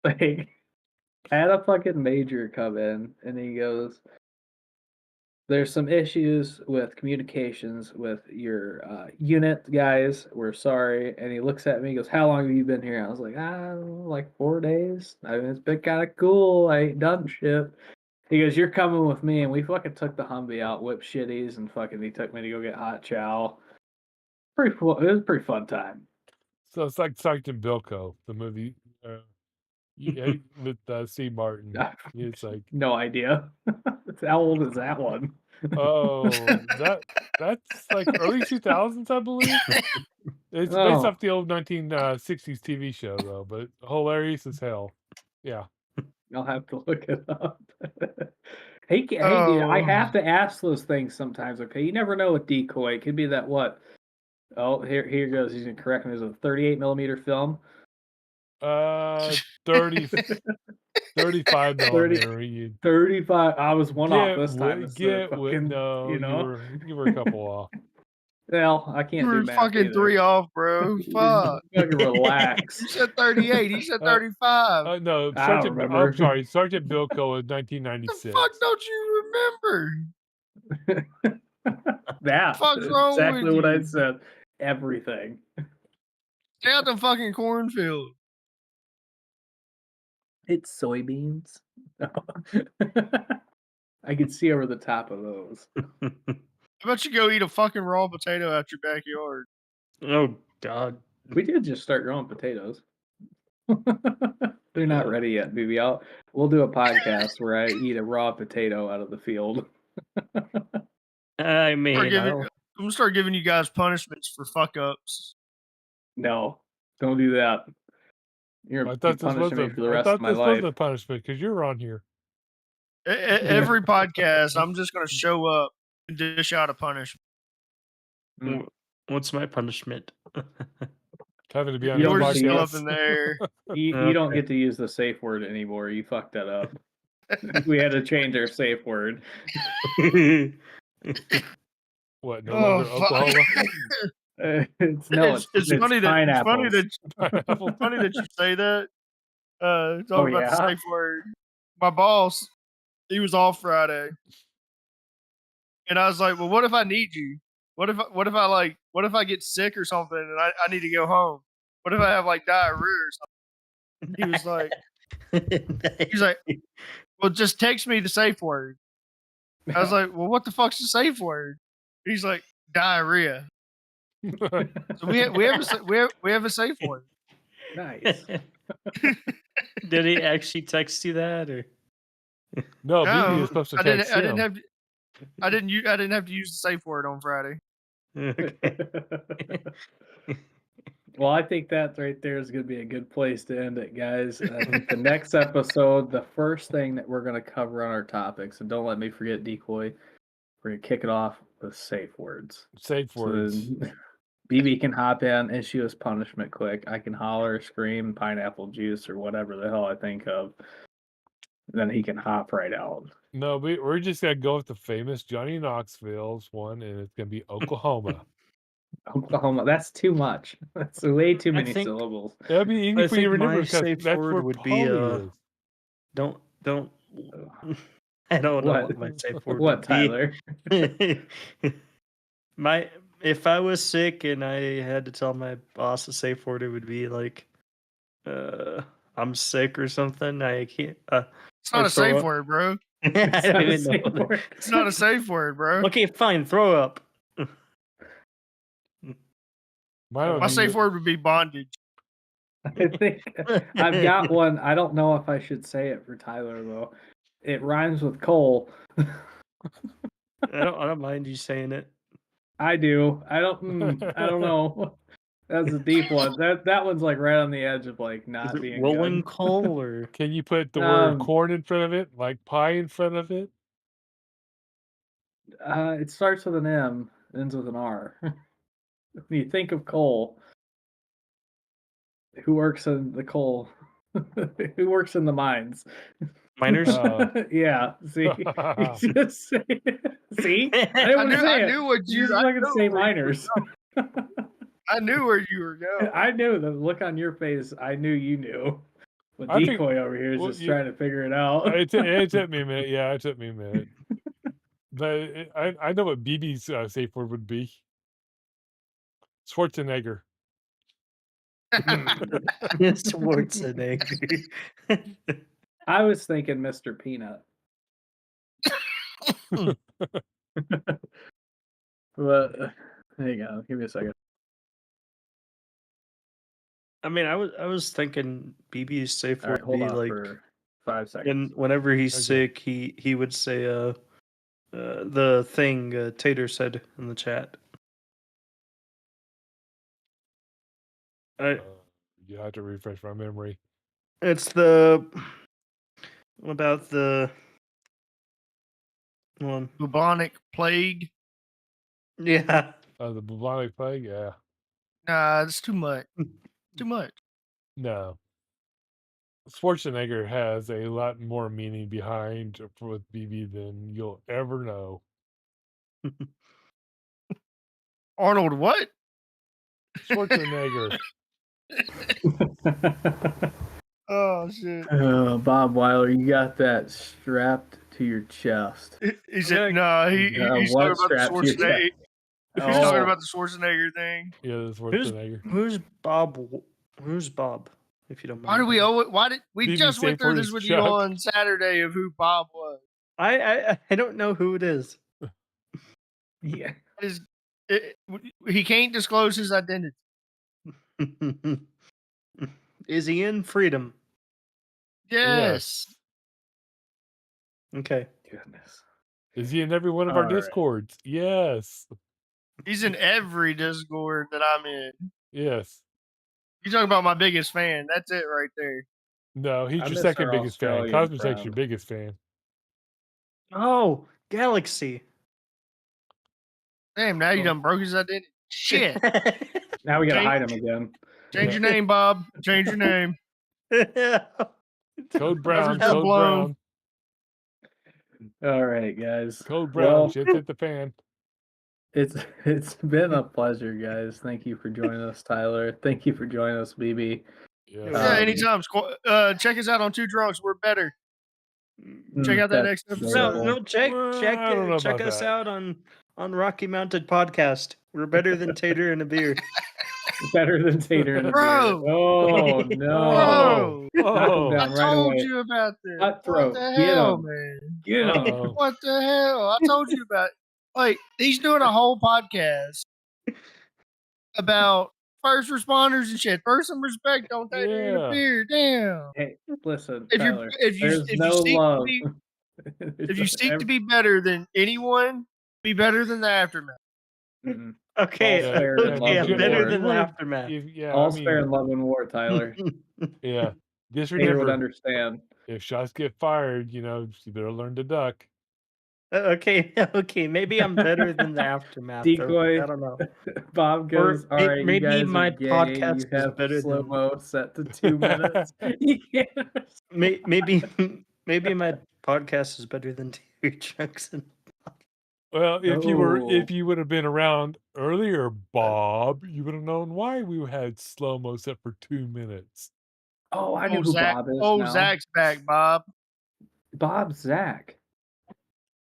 Like, had a fucking major come in, and he goes, "There's some issues with communications with your unit guys. We're sorry." And he looks at me, he goes, "How long have you been here?" I was like, like 4 days. I mean, it's been kind of cool. I ain't done shit. He goes, "You're coming with me," and we fucking took the Humvee out, whipped shitties, and fucking he took me to go get hot chow. Pretty cool. It was a pretty fun time. so it's like Sergeant Bilko, the movie with Steve Martin. It's like, No idea. How old is that one? oh, that's like early 2000s, I believe. It's based Oh, off the old 1960s TV show, though, but hilarious as hell. Yeah. I'll have to look it up. Hey, dude, I Oh, have to ask those things sometimes. Okay, you never know with decoy. It could be that what? Oh, here goes. He's gonna correct me. It's a 38 millimeter film. 30, 35 30, millimeter. You 35. I was one off this time instead of get what? fucking. No, You know. you were a couple off. Well, I you can't do were math fucking either. 3 off, bro. Fuck. Fucking relax. You said 38. He said Uh, 35. No, I don't remember. I'm sorry, Sergeant Bilko is What the 1996. fuck don't you remember? That Fuck's wrong exactly with what I you? said. Everything. Stay out the fucking cornfield. It's soybeans. I can see over the top of those. How about you go eat a fucking raw potato out your backyard? Oh God. We did just start growing potatoes. They're not ready yet, baby. We'll do a podcast where I eat a raw potato out of the field. I mean, I'm gonna start giving you guys punishments for fuck ups. No, don't do that. You're punishing me for the rest of my life. a punishment because you're on here. Every podcast, I'm just gonna show up and dish out a punishment. what's my punishment? Having to be on You this don't Yours is still podcast. up in there. You don't Okay. get to use the safe word anymore. You fucked that up. We had to change our safe word. What? No Oh, longer fuck. Oklahoma. It's funny pineapples. Pineapple. funny that you say that. Talking Oh, about the yeah? safe word. My boss, he was off Friday, and I was like, "Well, what if I need you? What if I get sick or something and I need to go home? What if I have like diarrhea or something?" He was like, "Well, just text me the safe word." I was like, "Well, what the fuck's the safe word?" He's like, "Diarrhea." So we have a safe word. Nice. Did he actually text you that, or? No, BB No, is supposed to I didn't. text I didn't him. have. I didn't have to use the safe word on Friday. Okay. Well, I think that right there is going to be a good place to end it, guys. I think the next episode, the first thing that we're going to cover on our topics, and don't let me forget decoy, we're going to kick it off with safe words. Safe words. So BB can hop in, issue his punishment quick. I can holler, scream, pineapple juice, or whatever the hell I think of. Then he can hop right out. No, we're just gonna go with the famous Johnny Knoxville's one, and it's gonna be Oklahoma. Oklahoma. That's too much. That's way too many think- syllables. That'd be easy I for you to think remember my because safe that's word where would be Polly is. don't. I don't know what my safe word What, would Tyler? be. If I was sick and I had to tell my boss a safe word, it would be like, I'm sick or something. I can't. It's not or a throw safe up. word, bro. I It's don't not a even know. safe what it- word. It's not a safe word, bro. Okay, fine. Throw up. Mine would My be- safe word would be bondage. I think I've got one. I don't know if I should say it for Tyler though. It rhymes with coal. I don't mind you saying it. I do. I don't know. That's a deep one. That one's like right on the edge of like Is not it being rolling good. coal or? Can you put the word Um, corn in front of it, like pie in front of it? It starts with an M, ends with an R. When you think of coal, who works in the coal? Who works in the mines? Miners? Yeah. See, you just say see. I I didn't want to say I it. knew what You you. just I fucking knew say where you were miners. I knew where you were going. I knew the look on your face. I knew you knew. But I think- Decoy over here is well, just you- trying to figure it out. It took me a minute. Yeah, it took me a minute. But I know what BB's safe word would be. Schwarzenegger. Schwarzenegger. I was thinking Mr. Peanut. But there you go. Give me a second. I mean, I was thinking BB's safe All word right, would hold be on like, for 5 and seconds. whenever he's Okay. sick, he would say the thing Tater said in the chat. You have to refresh my memory. It's the about the one. Bubonic plague. Yeah. The bubonic plague. Yeah. Nah, it's too much. Too much. No. Schwarzenegger has a lot more meaning behind with BB than you'll ever know. Arnold, what? Schwarzenegger. Oh shit. Bob Weiler, you got that strapped to your chest. He said, no, he's what talking about the strapped to your Schwarzenegger. chest? He's Oh. talking about the Schwarzenegger thing. Yeah, the Schwarzenegger. Who's Bob? Who's Bob? If you don't mind. Why do we owe it? Why did we BB just went safe through word this is with you Chuck. on Saturday of who Bob was? I don't know who it is. Yeah. He can't disclose his identity. Is he in Freedom? Yes. Okay. Goodness. Is he in every one of our All right. Discords? Yes. He's in every Discord that I'm in. Yes. You talk about my biggest fan. That's it right there. No, he's I your miss second our biggest fan. Australian Cosmosec's your friend. biggest fan. Oh, Galaxy. Damn, now you Oh. done broke his identity. Shit. Now we gotta Change- hide him again. Change your name, Bob. Change your name. Code Brown. Cover's Code blown. Brown. All right, guys. Code Brown. Well, Shit hit the fan. it's been a pleasure, guys. Thank you for joining us, Tyler. Thank you for joining us, BB. Yes. Yeah, anytime. Check us out on Two Drunks. We're better. Check out that next episode. No, check Well, I don't know check about us that. out on Rocky Mounted Podcast. We're better than Tater and a Beer. Better than Tater and a Bro. Beer. Oh no! Bro. Knock him Oh. down I right told away. you about this. Cutthroat. What the Get hell, him. man? Get him. Uh-oh. What the hell? I told you about it. Like, he's doing a whole podcast about first responders and shit. Throw some respect on Tater and a Yeah. Beer. Damn. Hey, listen, If you Tyler. if you there's if no you seek love. to be if you seek to be better than anyone, be better than the aftermath. Mm-mm. Okay, All fair and okay, love I'm and better war. than the aftermath. All's fair in love and war, Tyler. Yeah. Just Tater would remember, understand. if shots get fired, you better learn to duck. Okay, maybe I'm better than the aftermath. Decoy. I don't know. Bob goes, all right, you maybe guys my are gay. podcast You is have better slow than mo set to 2 minutes. You can't. maybe my podcast is better than Tater Jackson. Well, Oh. if you would have been around earlier, Bob, you would have known why we had slow-mo set for 2 minutes. Oh, I know Oh, who Zach. Bob is Oh, now. Zach's back, Bob. Bob's Zach.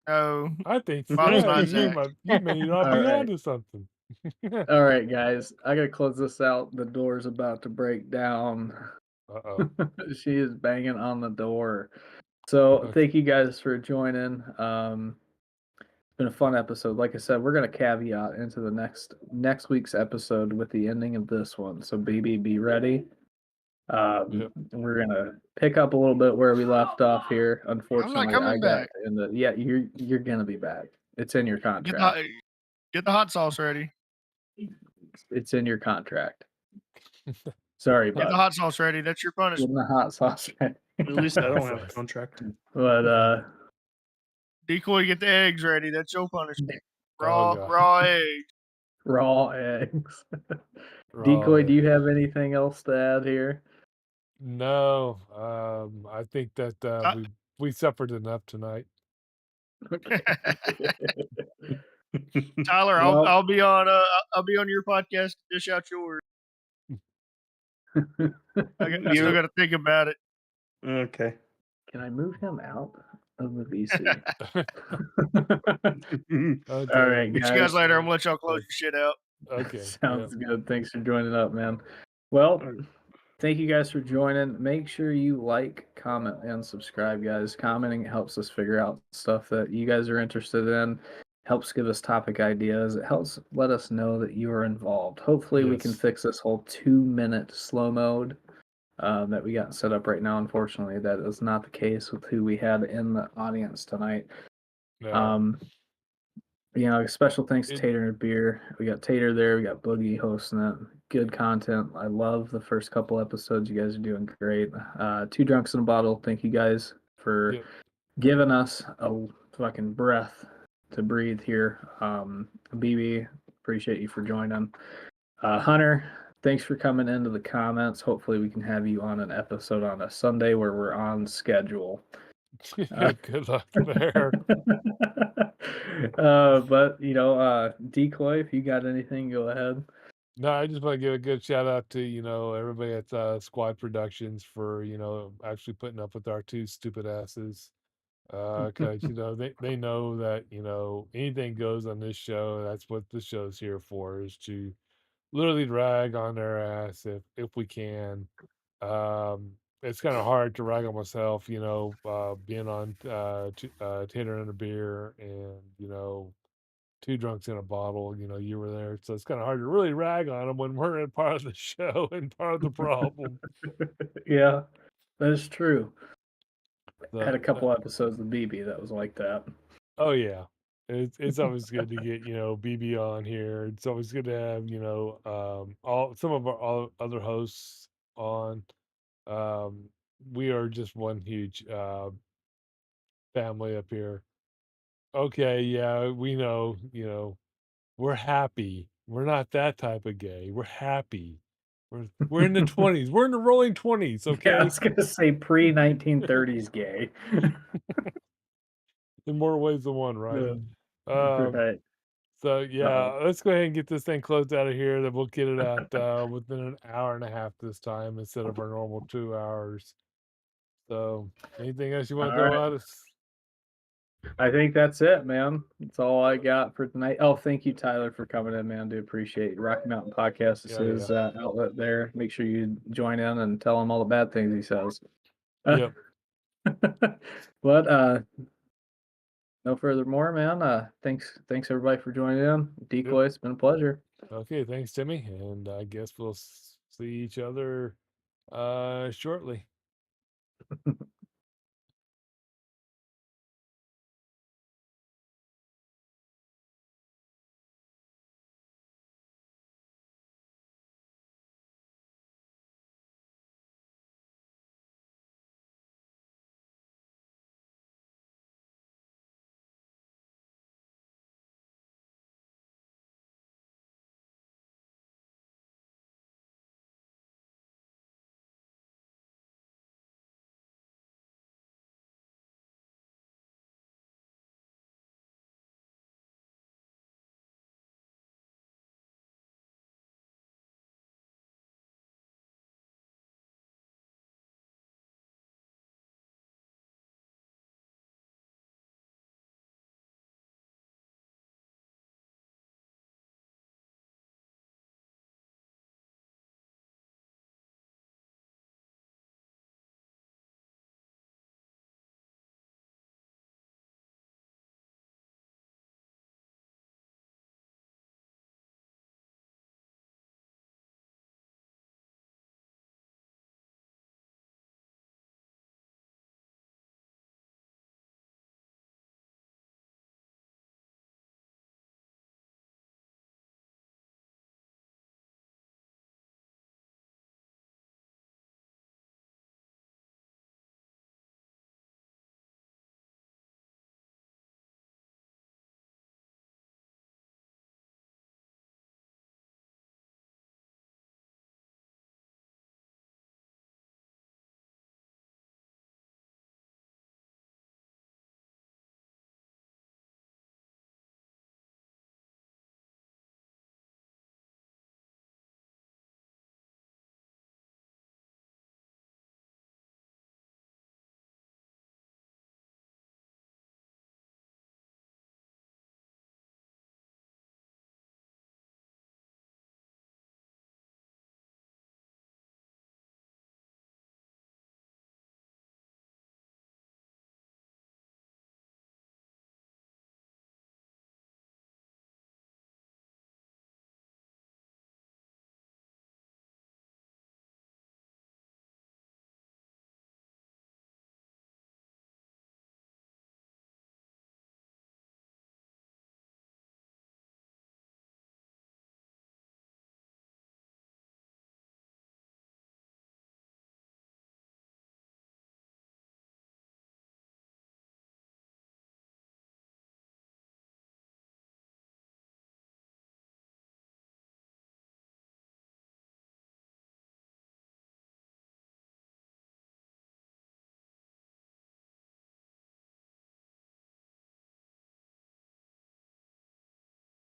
No, I think Bob's not you Zach. may not All be right. onto something. All right, guys. I gotta close this out. The door's about to break down. Uh-oh. She is banging on the door. So Okay. thank you guys for joining. It's been a fun episode. Like I said, we're gonna caveat into the next week's episode with the ending of this one. So BB, be ready. Yep. We're gonna pick up a little bit where we left off here. Unfortunately, I coming got back. in the yeah. You're gonna be back. It's in your Get contract. the hot sauce ready. It's in your contract. Sorry, Get the bud. hot sauce ready. That's your punishment. Getting the hot sauce. At least I don't have a Sauce. contract. But Decoy, get the eggs ready. That's your punishment. Oh, God. Raw eggs. raw eggs. Raw Decoy, do you eggs. have anything else to add here? No, I think that Uh, we suffered enough tonight. Tyler, Well- I'll be on your podcast to dish out yours. I still got to think about it. Okay. Can I move him out of the VC? Okay. All right, Get guys. you guys later. I'm gonna let y'all close your shit out. Okay. Sounds yeah. good. Thanks for joining up, man. Well, All right. thank you guys for joining. Make sure you like, comment, and subscribe, guys. Commenting helps us figure out stuff that you guys are interested in, helps give us topic ideas. It helps let us know that you are involved. Hopefully, we can Yes. fix this whole 2-minute slow mode that we got set up right now. Unfortunately, that is not the case with who we had in the audience tonight. No. Special thanks to It- Tater and a Beer. We got Tater there. We got Boogie hosting it. Good content. I love the first couple episodes. You guys are doing great. Two Drunks in a Bottle. Thank you guys for Yep. giving us a fucking breath to breathe here. BB, appreciate you for joining. Hunter, thanks for coming into the comments. Hopefully, we can have you on an episode on a Sunday where we're on schedule. Good luck there. But Decoy, if you got anything, go ahead. No, I just want to give a good shout out to, everybody at Squad Productions for, actually putting up with our two stupid asses. Because, they know that, anything goes on this show. That's what the show's here for, is to literally drag on their ass if we can. It's kind of hard to rag on myself, being on Tater and a Beer and, Two Drunks in a Bottle. You were there, so it's kind of hard to really rag on them when we're in part of the show and part of the problem. Yeah, that is true. So, Had a couple episodes with BB that was like that. oh yeah, it's always good to get BB on here. It's always good to have all some of our all other hosts on. We are just one huge family up here. Okay, yeah, we know, we're happy. We're not that type of gay. We're happy. We're in the 20s. We're in the rolling 20s, Yeah, I okay? was gonna say pre-1930s gay. In more ways than one, right? Right. So yeah, let's go ahead and get this thing closed out of here. Then we'll get it out within an hour and a half this time instead of our normal 2 hours. So anything else you want to All throw right. at us? I think that's it, man. That's all I got for tonight. Oh, thank you, Tyler, for coming in, man. Do appreciate it. Rocky Mountain Podcast is Yeah, his outlet there. Make sure you join in and tell him all the bad things he says. Yep. But no further more, man. Thanks everybody for joining in. Decoy, it's been a pleasure. Okay, thanks, Timmy. And I guess we'll see each other shortly.